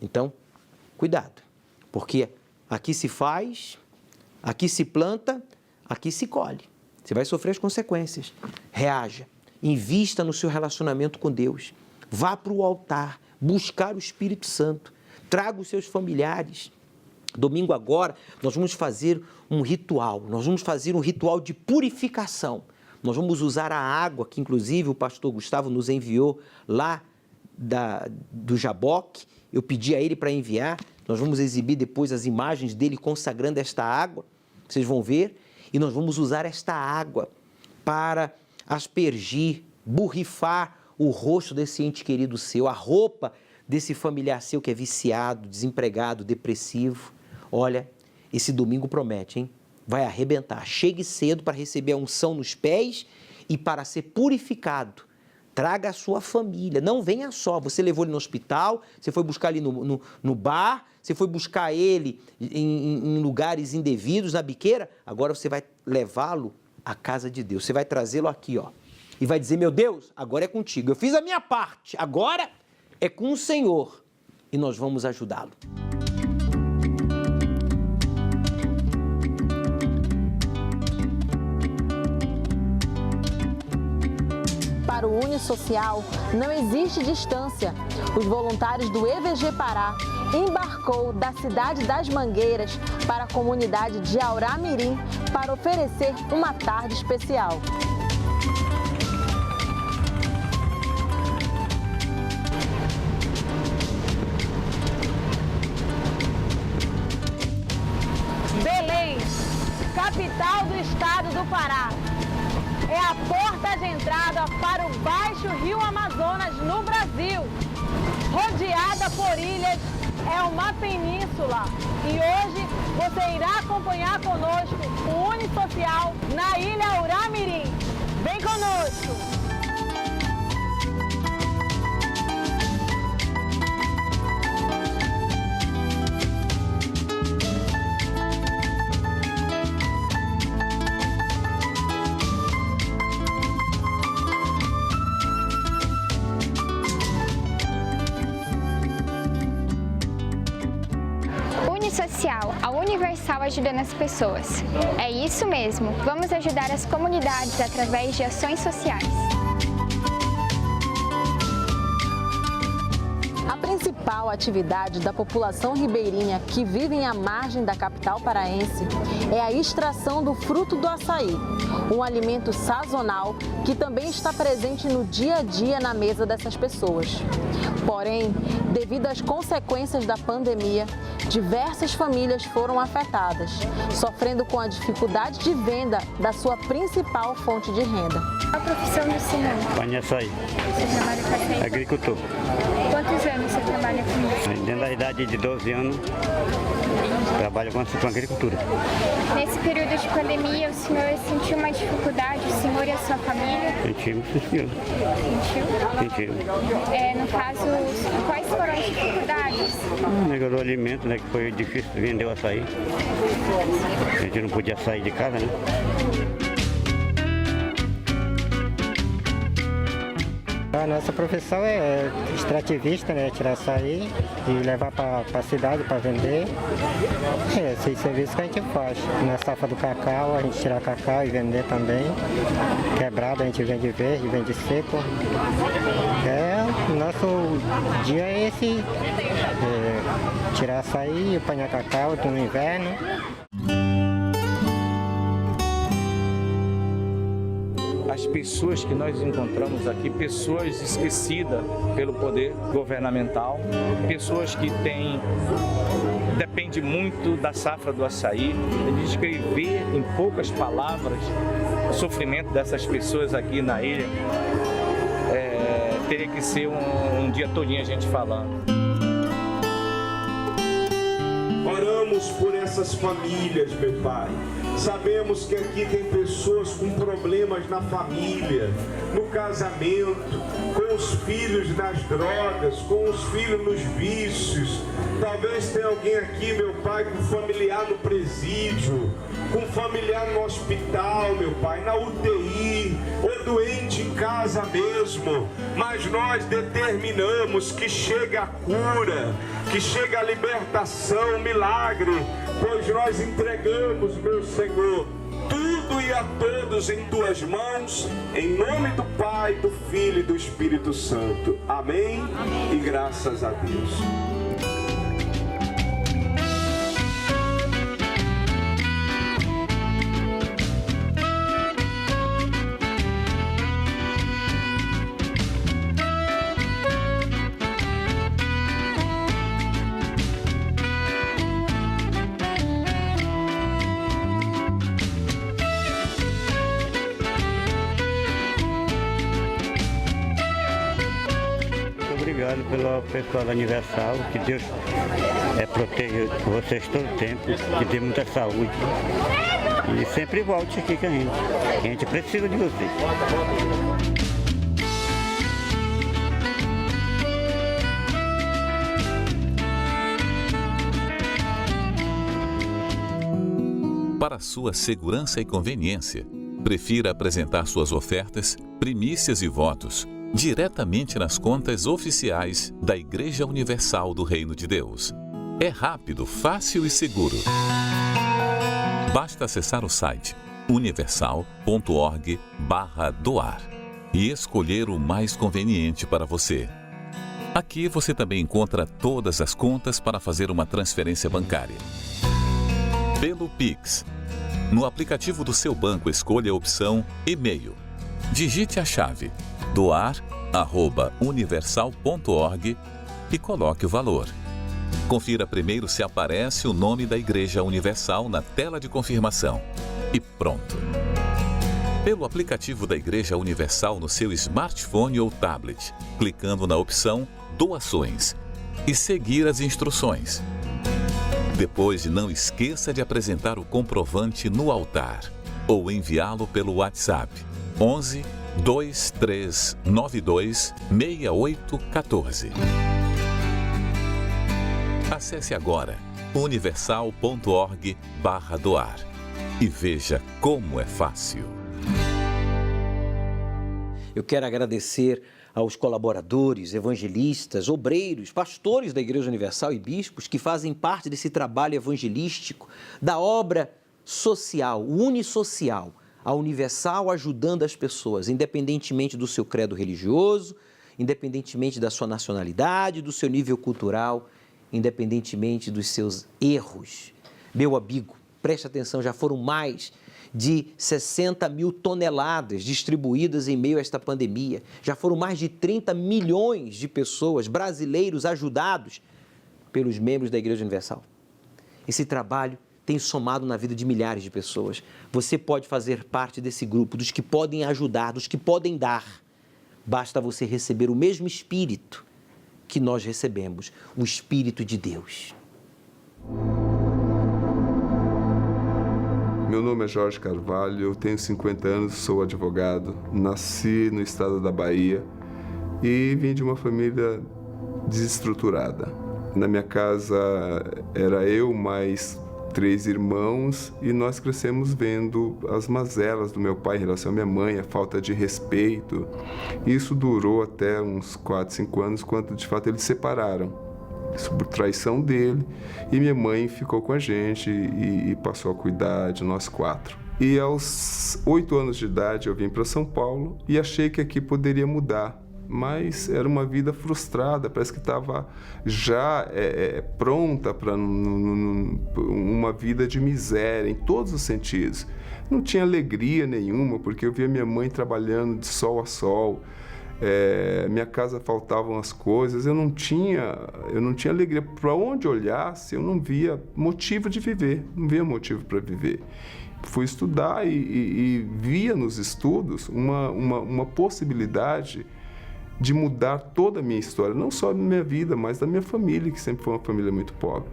A: Então, cuidado. Porque aqui se faz, aqui se planta, aqui se colhe. Você vai sofrer as consequências. Reaja. Invista no seu relacionamento com Deus. Vá para o altar, buscar o Espírito Santo. Traga os seus familiares. Domingo agora, nós vamos fazer um ritual. Nós vamos fazer um ritual de purificação. Nós vamos usar a água que, inclusive, o pastor Gustavo nos enviou lá do Jaboque. Eu pedi a ele para enviar. Nós vamos exibir depois as imagens dele consagrando esta água. Vocês vão ver. E nós vamos usar esta água para aspergir, borrifar o rosto desse ente querido seu, a roupa desse familiar seu que é viciado, desempregado, depressivo. Olha, esse domingo promete, hein? Vai arrebentar. Chegue cedo para receber a unção nos pés e para ser purificado. Traga a sua família. Não venha só. Você levou ele no hospital, você foi buscar ele no bar, você foi buscar ele em lugares indevidos, na biqueira. Agora você vai levá-lo à casa de Deus. Você vai trazê-lo aqui, ó. E vai dizer, meu Deus, agora é contigo. Eu fiz a minha parte. Agora é com o Senhor. E nós vamos ajudá-lo.
I: Para o Unisocial, não existe distância. Os voluntários do EVG Pará embarcou da cidade das Mangueiras para a comunidade de Auramirim para oferecer uma tarde especial. Belém, capital do estado do Pará. É a porta de entrada para o Baixo Rio Amazonas no Brasil. Rodeada por ilhas, é uma península. E hoje você irá acompanhar conosco o Unisocial na Ilha Auramirim. Vem conosco!
J: Unisocial, a Universal ajudando as pessoas. É isso mesmo, vamos ajudar as comunidades através de ações sociais.
I: A principal atividade da população ribeirinha que vive à margem da capital paraense é a extração do fruto do açaí, um alimento sazonal que também está presente no dia a dia na mesa dessas pessoas. Porém, devido às consequências da pandemia, diversas famílias foram afetadas, sofrendo com a dificuldade de venda da sua principal fonte de renda.
J: Qual a profissão do senhor?
K: Banho açaí.
J: Você trabalha com açaí?
K: Agricultor.
J: Quantos anos você trabalha com isso?
K: Dentro da idade de 12 anos, trabalho com agricultura.
J: Nesse período de pandemia, o senhor sentiu uma dificuldade, o senhor e a sua família?
K: Sentimos, sentiu.
J: Sentiu? No caso, quais foram as dificuldades?
K: Melhorou o alimento, né, que foi difícil vender o açaí. A gente não podia sair de casa, né?
L: A nossa profissão é extrativista, né? Tirar açaí e levar para a cidade para vender. É esse serviço que a gente faz. Na safra do cacau, a gente tira cacau e vender também. Quebrado, a gente vende verde, vende seco. O nosso dia é esse, tirar açaí e apanhar cacau no inverno.
M: As pessoas que nós encontramos aqui, pessoas esquecidas pelo poder governamental, pessoas que têm depende muito da safra do açaí. Descrever em poucas palavras o sofrimento dessas pessoas aqui na ilha teria que ser um dia todinho a gente falando.
N: Oramos por essas famílias, meu Pai. Sabemos que aqui tem pessoas com problemas na família, no casamento, com os filhos nas drogas, com os filhos nos vícios. Talvez tenha alguém aqui, meu Pai, com familiar no presídio, com familiar no hospital, meu Pai, na UTI, ou doente em casa mesmo. Mas nós determinamos que chegue a cura, que chegue a libertação, milagre, pois nós entregamos, meu Senhor, tudo e a todos em Tuas mãos, em nome do Pai, do Filho e do Espírito Santo. Amém? E graças a Deus.
K: Obrigado pelo pessoal da Universal, que Deus proteja vocês todo o tempo, que dê muita saúde. E sempre volte aqui com a gente precisa de vocês.
O: Para sua segurança e conveniência, prefira apresentar suas ofertas, primícias e votos diretamente nas contas oficiais da Igreja Universal do Reino de Deus. É rápido, fácil e seguro. Basta acessar o site universal.org/doar e escolher o mais conveniente para você. Aqui você também encontra todas as contas para fazer uma transferência bancária. Pelo Pix. No aplicativo do seu banco, escolha a opção e-mail. Digite a chave doar@universal.org e coloque o valor. Confira primeiro se aparece o nome da Igreja Universal na tela de confirmação. E pronto. Pelo aplicativo da Igreja Universal no seu smartphone ou tablet, clicando na opção Doações e seguir as instruções. Depois, não esqueça de apresentar o comprovante no altar ou enviá-lo pelo WhatsApp 11 2392 6814. Acesse agora universal.org/doar e veja como é fácil.
A: Eu quero agradecer aos colaboradores, evangelistas, obreiros, pastores da Igreja Universal e bispos que fazem parte desse trabalho evangelístico, da obra social, unissocial, a Universal ajudando as pessoas, independentemente do seu credo religioso, independentemente da sua nacionalidade, do seu nível cultural, independentemente dos seus erros. Meu amigo, preste atenção, já foram mais de 60 mil toneladas distribuídas em meio a esta pandemia. Já foram mais de 30 milhões de pessoas, brasileiros, ajudados pelos membros da Igreja Universal. Esse trabalho tem somado na vida de milhares de pessoas. Você pode fazer parte desse grupo, dos que podem ajudar, dos que podem dar. Basta você receber o mesmo Espírito que nós recebemos, o Espírito de Deus.
P: Meu nome é Jorge Carvalho, eu tenho 50 anos, sou advogado, nasci no estado da Bahia e vim de uma família desestruturada. Na minha casa era eu mais 3 irmãos e nós crescemos vendo as mazelas do meu pai em relação à minha mãe, a falta de respeito. Isso durou até uns 4, 5 anos, quando de fato eles se separaram. Isso por traição dele, e minha mãe ficou com a gente e passou a cuidar de nós 4. E aos 8 anos de idade eu vim para São Paulo e achei que aqui poderia mudar. Mas era uma vida frustrada, parece que estava já pronta para uma vida de miséria, em todos os sentidos. Não tinha alegria nenhuma, porque eu via minha mãe trabalhando de sol a sol, minha casa faltavam as coisas, eu não tinha alegria. Para onde olhasse, eu não via motivo de viver, não via motivo para viver. Fui estudar e via nos estudos uma possibilidade de mudar toda a minha história, não só da minha vida, mas da minha família, que sempre foi uma família muito pobre.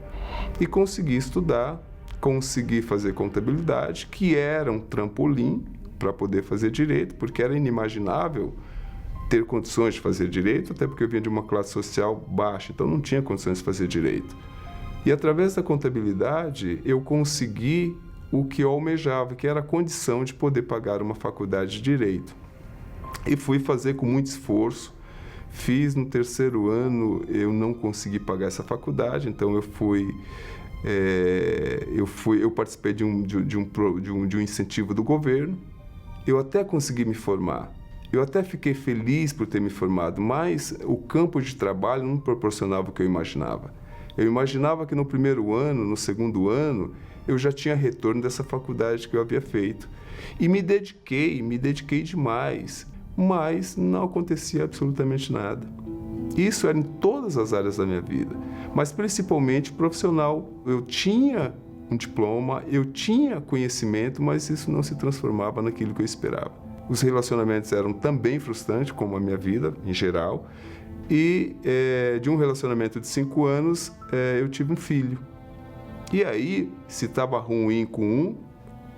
P: E consegui estudar, consegui fazer contabilidade, que era um trampolim para poder fazer direito, porque era inimaginável ter condições de fazer direito, até porque eu vinha de uma classe social baixa, então não tinha condições de fazer direito. E através da contabilidade, eu consegui o que eu almejava, que era a condição de poder pagar uma faculdade de direito. E fui fazer com muito esforço. Fiz no 3º ano, eu não consegui pagar essa faculdade, então eu participei de um incentivo do governo. Eu até consegui me formar. Eu até fiquei feliz por ter me formado, mas o campo de trabalho não proporcionava o que eu imaginava. Eu imaginava que no 1º ano, no 2º ano, eu já tinha retorno dessa faculdade que eu havia feito. E me dediquei demais, mas não acontecia absolutamente nada. Isso era em todas as áreas da minha vida, mas principalmente profissional. Eu tinha um diploma, eu tinha conhecimento, mas isso não se transformava naquilo que eu esperava. Os relacionamentos eram também frustrantes, como a minha vida em geral, e de um relacionamento de 5 anos, eu tive um filho. E aí, se estava ruim com um,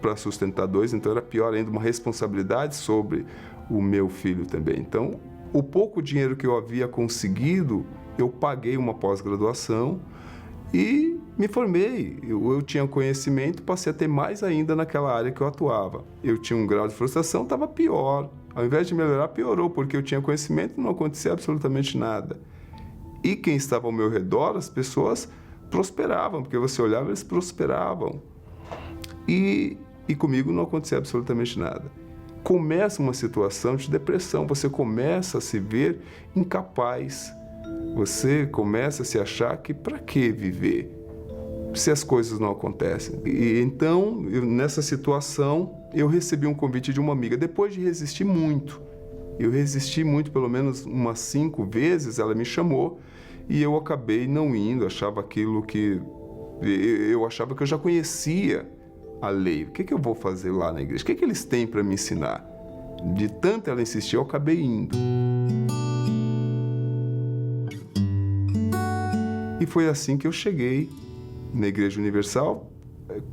P: para sustentar 2, então era pior ainda, uma responsabilidade sobre o meu filho também. Então, o pouco dinheiro que eu havia conseguido, eu paguei uma pós-graduação e me formei. Eu tinha conhecimento, passei a ter mais ainda naquela área que eu atuava. Eu tinha um grau de frustração, estava pior. Ao invés de melhorar, piorou, porque eu tinha conhecimento e não acontecia absolutamente nada. E quem estava ao meu redor, as pessoas prosperavam, porque você olhava, eles prosperavam. E comigo não acontecia absolutamente nada. Começa uma situação de depressão, você começa a se ver incapaz. Você começa a se achar que para que viver se as coisas não acontecem? E então, nessa situação, eu recebi um convite de uma amiga, depois de resistir muito. Eu resisti muito, pelo menos umas 5 vezes, ela me chamou e eu acabei não indo, achava aquilo que... Eu achava que eu já conhecia a lei. O que eu vou fazer lá na igreja? O que eles têm para me ensinar? De tanto ela insistir, eu acabei indo. E foi assim que eu cheguei na Igreja Universal,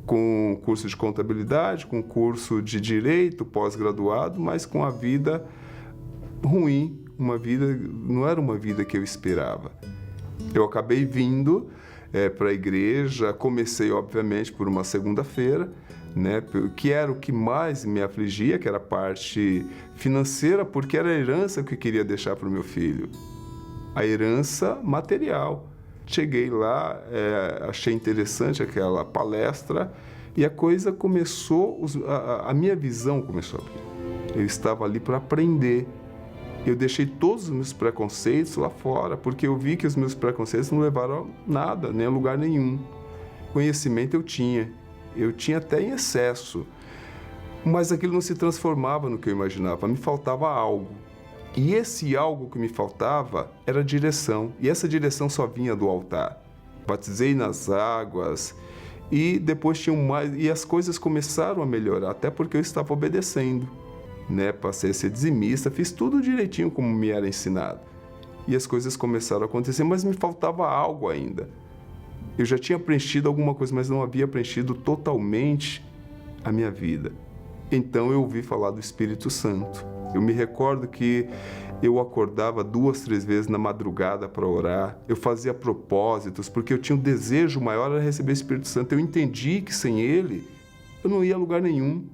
P: com curso de contabilidade, com curso de direito, pós-graduado, mas com a vida ruim, não era uma vida que eu esperava. Eu acabei vindo para a igreja, comecei obviamente por uma segunda-feira, né, que era o que mais me afligia, que era a parte financeira, porque era a herança que eu queria deixar para o meu filho, a herança material. Cheguei lá, achei interessante aquela palestra e a coisa começou, a minha visão começou a abrir. Eu estava ali para aprender. Eu deixei todos os meus preconceitos lá fora, porque eu vi que os meus preconceitos não levaram a nada, nem a lugar nenhum. Conhecimento eu tinha até em excesso, mas aquilo não se transformava no que eu imaginava, me faltava algo. E esse algo que me faltava era direção, e essa direção só vinha do altar. Batizei nas águas e depois tinha mais, e as coisas começaram a melhorar, até porque eu estava obedecendo, né? Passei a ser dizimista, fiz tudo direitinho como me era ensinado. E as coisas começaram a acontecer, mas me faltava algo ainda. Eu já tinha preenchido alguma coisa, mas não havia preenchido totalmente a minha vida. Então eu ouvi falar do Espírito Santo. Eu me recordo que eu acordava 2, 3 vezes na madrugada para orar. Eu fazia propósitos, porque eu tinha um desejo maior era receber o Espírito Santo. Eu entendi que sem ele eu não ia a lugar nenhum,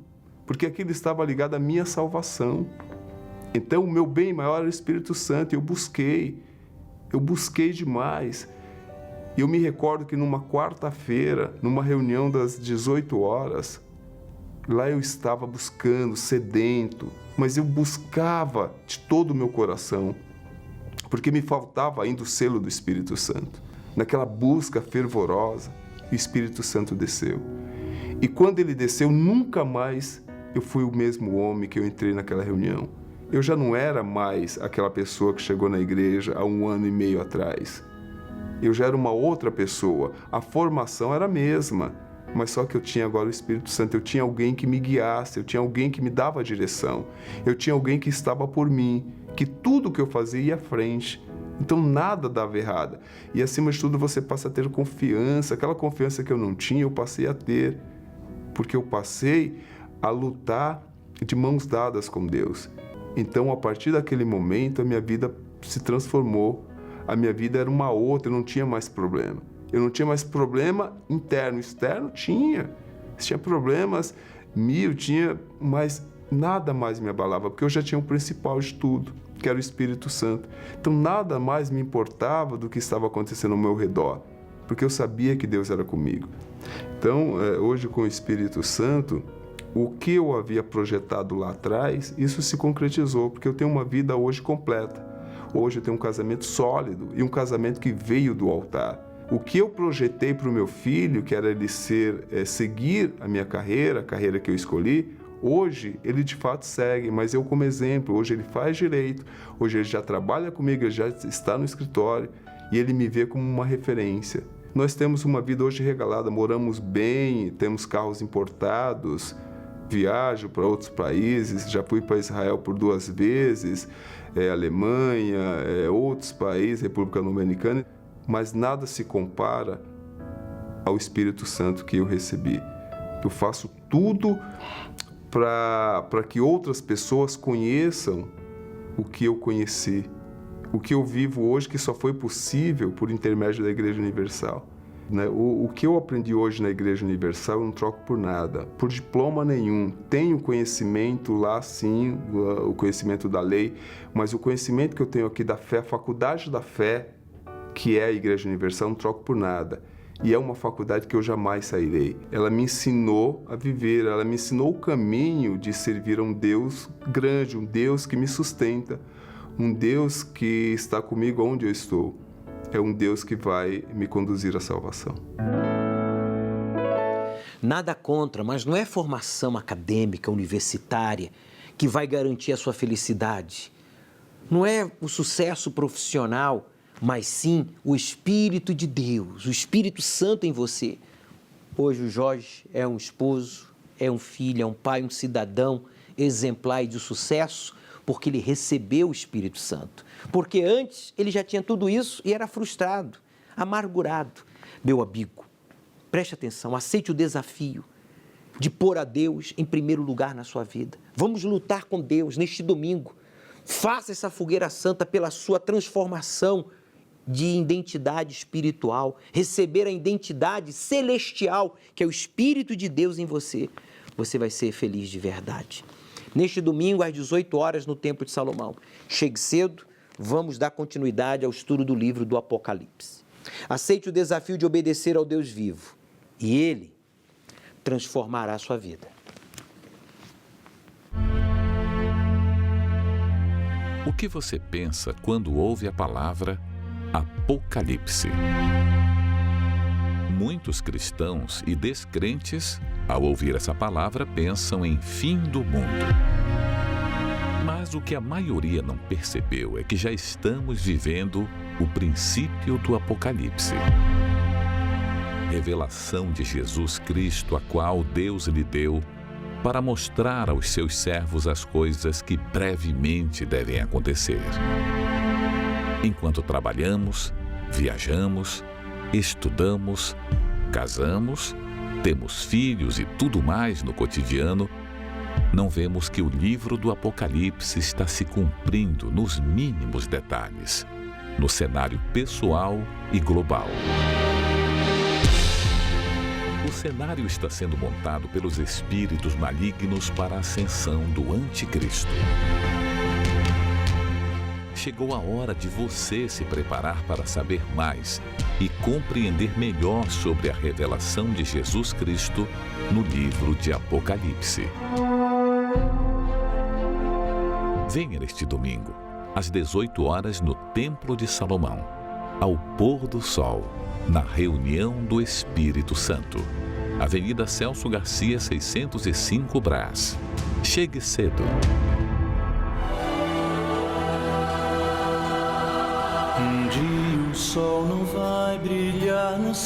P: porque aquilo estava ligado à minha salvação. Então o meu bem maior era o Espírito Santo. Eu busquei demais. E eu me recordo que numa quarta-feira, numa reunião das 18 horas, lá eu estava buscando, sedento, mas eu buscava de todo o meu coração, porque me faltava ainda o selo do Espírito Santo. Naquela busca fervorosa, o Espírito Santo desceu. E quando ele desceu, nunca mais eu fui o mesmo homem que eu entrei naquela reunião. Eu já não era mais aquela pessoa que chegou na igreja há 1 ano e meio atrás. Eu já era uma outra pessoa. A formação era a mesma, mas só que eu tinha agora o Espírito Santo. Eu tinha alguém que me guiasse, eu tinha alguém que me dava a direção. Eu tinha alguém que estava por mim, que tudo que eu fazia ia à frente. Então nada dava errado. E acima de tudo você passa a ter confiança. Aquela confiança que eu não tinha, eu passei a ter. Porque eu passei a lutar de mãos dadas com Deus. Então, a partir daquele momento, a minha vida se transformou. A minha vida era uma outra, eu não tinha mais problema. Eu não tinha mais problema interno. Externo tinha. Tinha problemas mas nada mais me abalava, porque eu já tinha o principal de tudo, que era o Espírito Santo. Então, nada mais me importava do que estava acontecendo ao meu redor, porque eu sabia que Deus era comigo. Então, hoje, com o Espírito Santo, o que eu havia projetado lá atrás, isso se concretizou, porque eu tenho uma vida hoje completa. Hoje eu tenho um casamento sólido e um casamento que veio do altar. O que eu projetei para o meu filho, que era ele seguir a minha carreira, a carreira que eu escolhi, hoje ele de fato segue, mas eu como exemplo. Hoje ele faz direito, hoje ele já trabalha comigo, ele já está no escritório e ele me vê como uma referência. Nós temos uma vida hoje regalada, moramos bem, temos carros importados, viajo para outros países, já fui para Israel por 2 vezes, Alemanha, outros países, República Dominicana, mas nada se compara ao Espírito Santo que eu recebi. Eu faço tudo para que outras pessoas conheçam o que eu conheci, o que eu vivo hoje, que só foi possível por intermédio da Igreja Universal. O que eu aprendi hoje na Igreja Universal eu não troco por nada, por diploma nenhum. Tenho conhecimento lá, sim, o conhecimento da lei, mas o conhecimento que eu tenho aqui da fé, a faculdade da fé, que é a Igreja Universal, não troco por nada. E é uma faculdade que eu jamais sairei. Ela me ensinou a viver, ela me ensinou o caminho de servir a um Deus grande, um Deus que me sustenta, um Deus que está comigo onde eu estou. É um Deus que vai me conduzir à salvação.
A: Nada contra, mas não é formação acadêmica, universitária, que vai garantir a sua felicidade. Não é o sucesso profissional, mas sim o Espírito de Deus, o Espírito Santo em você. Hoje o Jorge é um esposo, é um filho, é um pai, um cidadão exemplar e de sucesso, porque ele recebeu o Espírito Santo. Porque antes ele já tinha tudo isso e era frustrado, amargurado. Meu amigo, preste atenção, aceite o desafio de pôr a Deus em primeiro lugar na sua vida. Vamos lutar com Deus neste domingo. Faça essa fogueira santa pela sua transformação de identidade espiritual, receber a identidade celestial, que é o Espírito de Deus em você. Você vai ser feliz de verdade. Neste domingo, às 18 horas, no Templo de Salomão. Chegue cedo, vamos dar continuidade ao estudo do livro do Apocalipse. Aceite o desafio de obedecer ao Deus vivo e Ele transformará a sua vida.
O: O que você pensa quando ouve a palavra Apocalipse? Muitos cristãos e descrentes, ao ouvir essa palavra, pensam em fim do mundo. Mas o que a maioria não percebeu é que já estamos vivendo o princípio do Apocalipse. Revelação de Jesus Cristo, a qual Deus lhe deu para mostrar aos seus servos as coisas que brevemente devem acontecer. Enquanto trabalhamos, viajamos, estudamos, casamos, temos filhos e tudo mais no cotidiano, não vemos que o livro do Apocalipse está se cumprindo nos mínimos detalhes, no cenário pessoal e global. O cenário está sendo montado pelos espíritos malignos para a ascensão do Anticristo. Chegou a hora de você se preparar para saber mais e compreender melhor sobre a revelação de Jesus Cristo no livro de Apocalipse. Venha neste domingo, às 18 horas, no Templo de Salomão, ao pôr do sol, na reunião do Espírito Santo. Avenida Celso Garcia, 605 Brás. Chegue cedo.
Q: vai brilhar no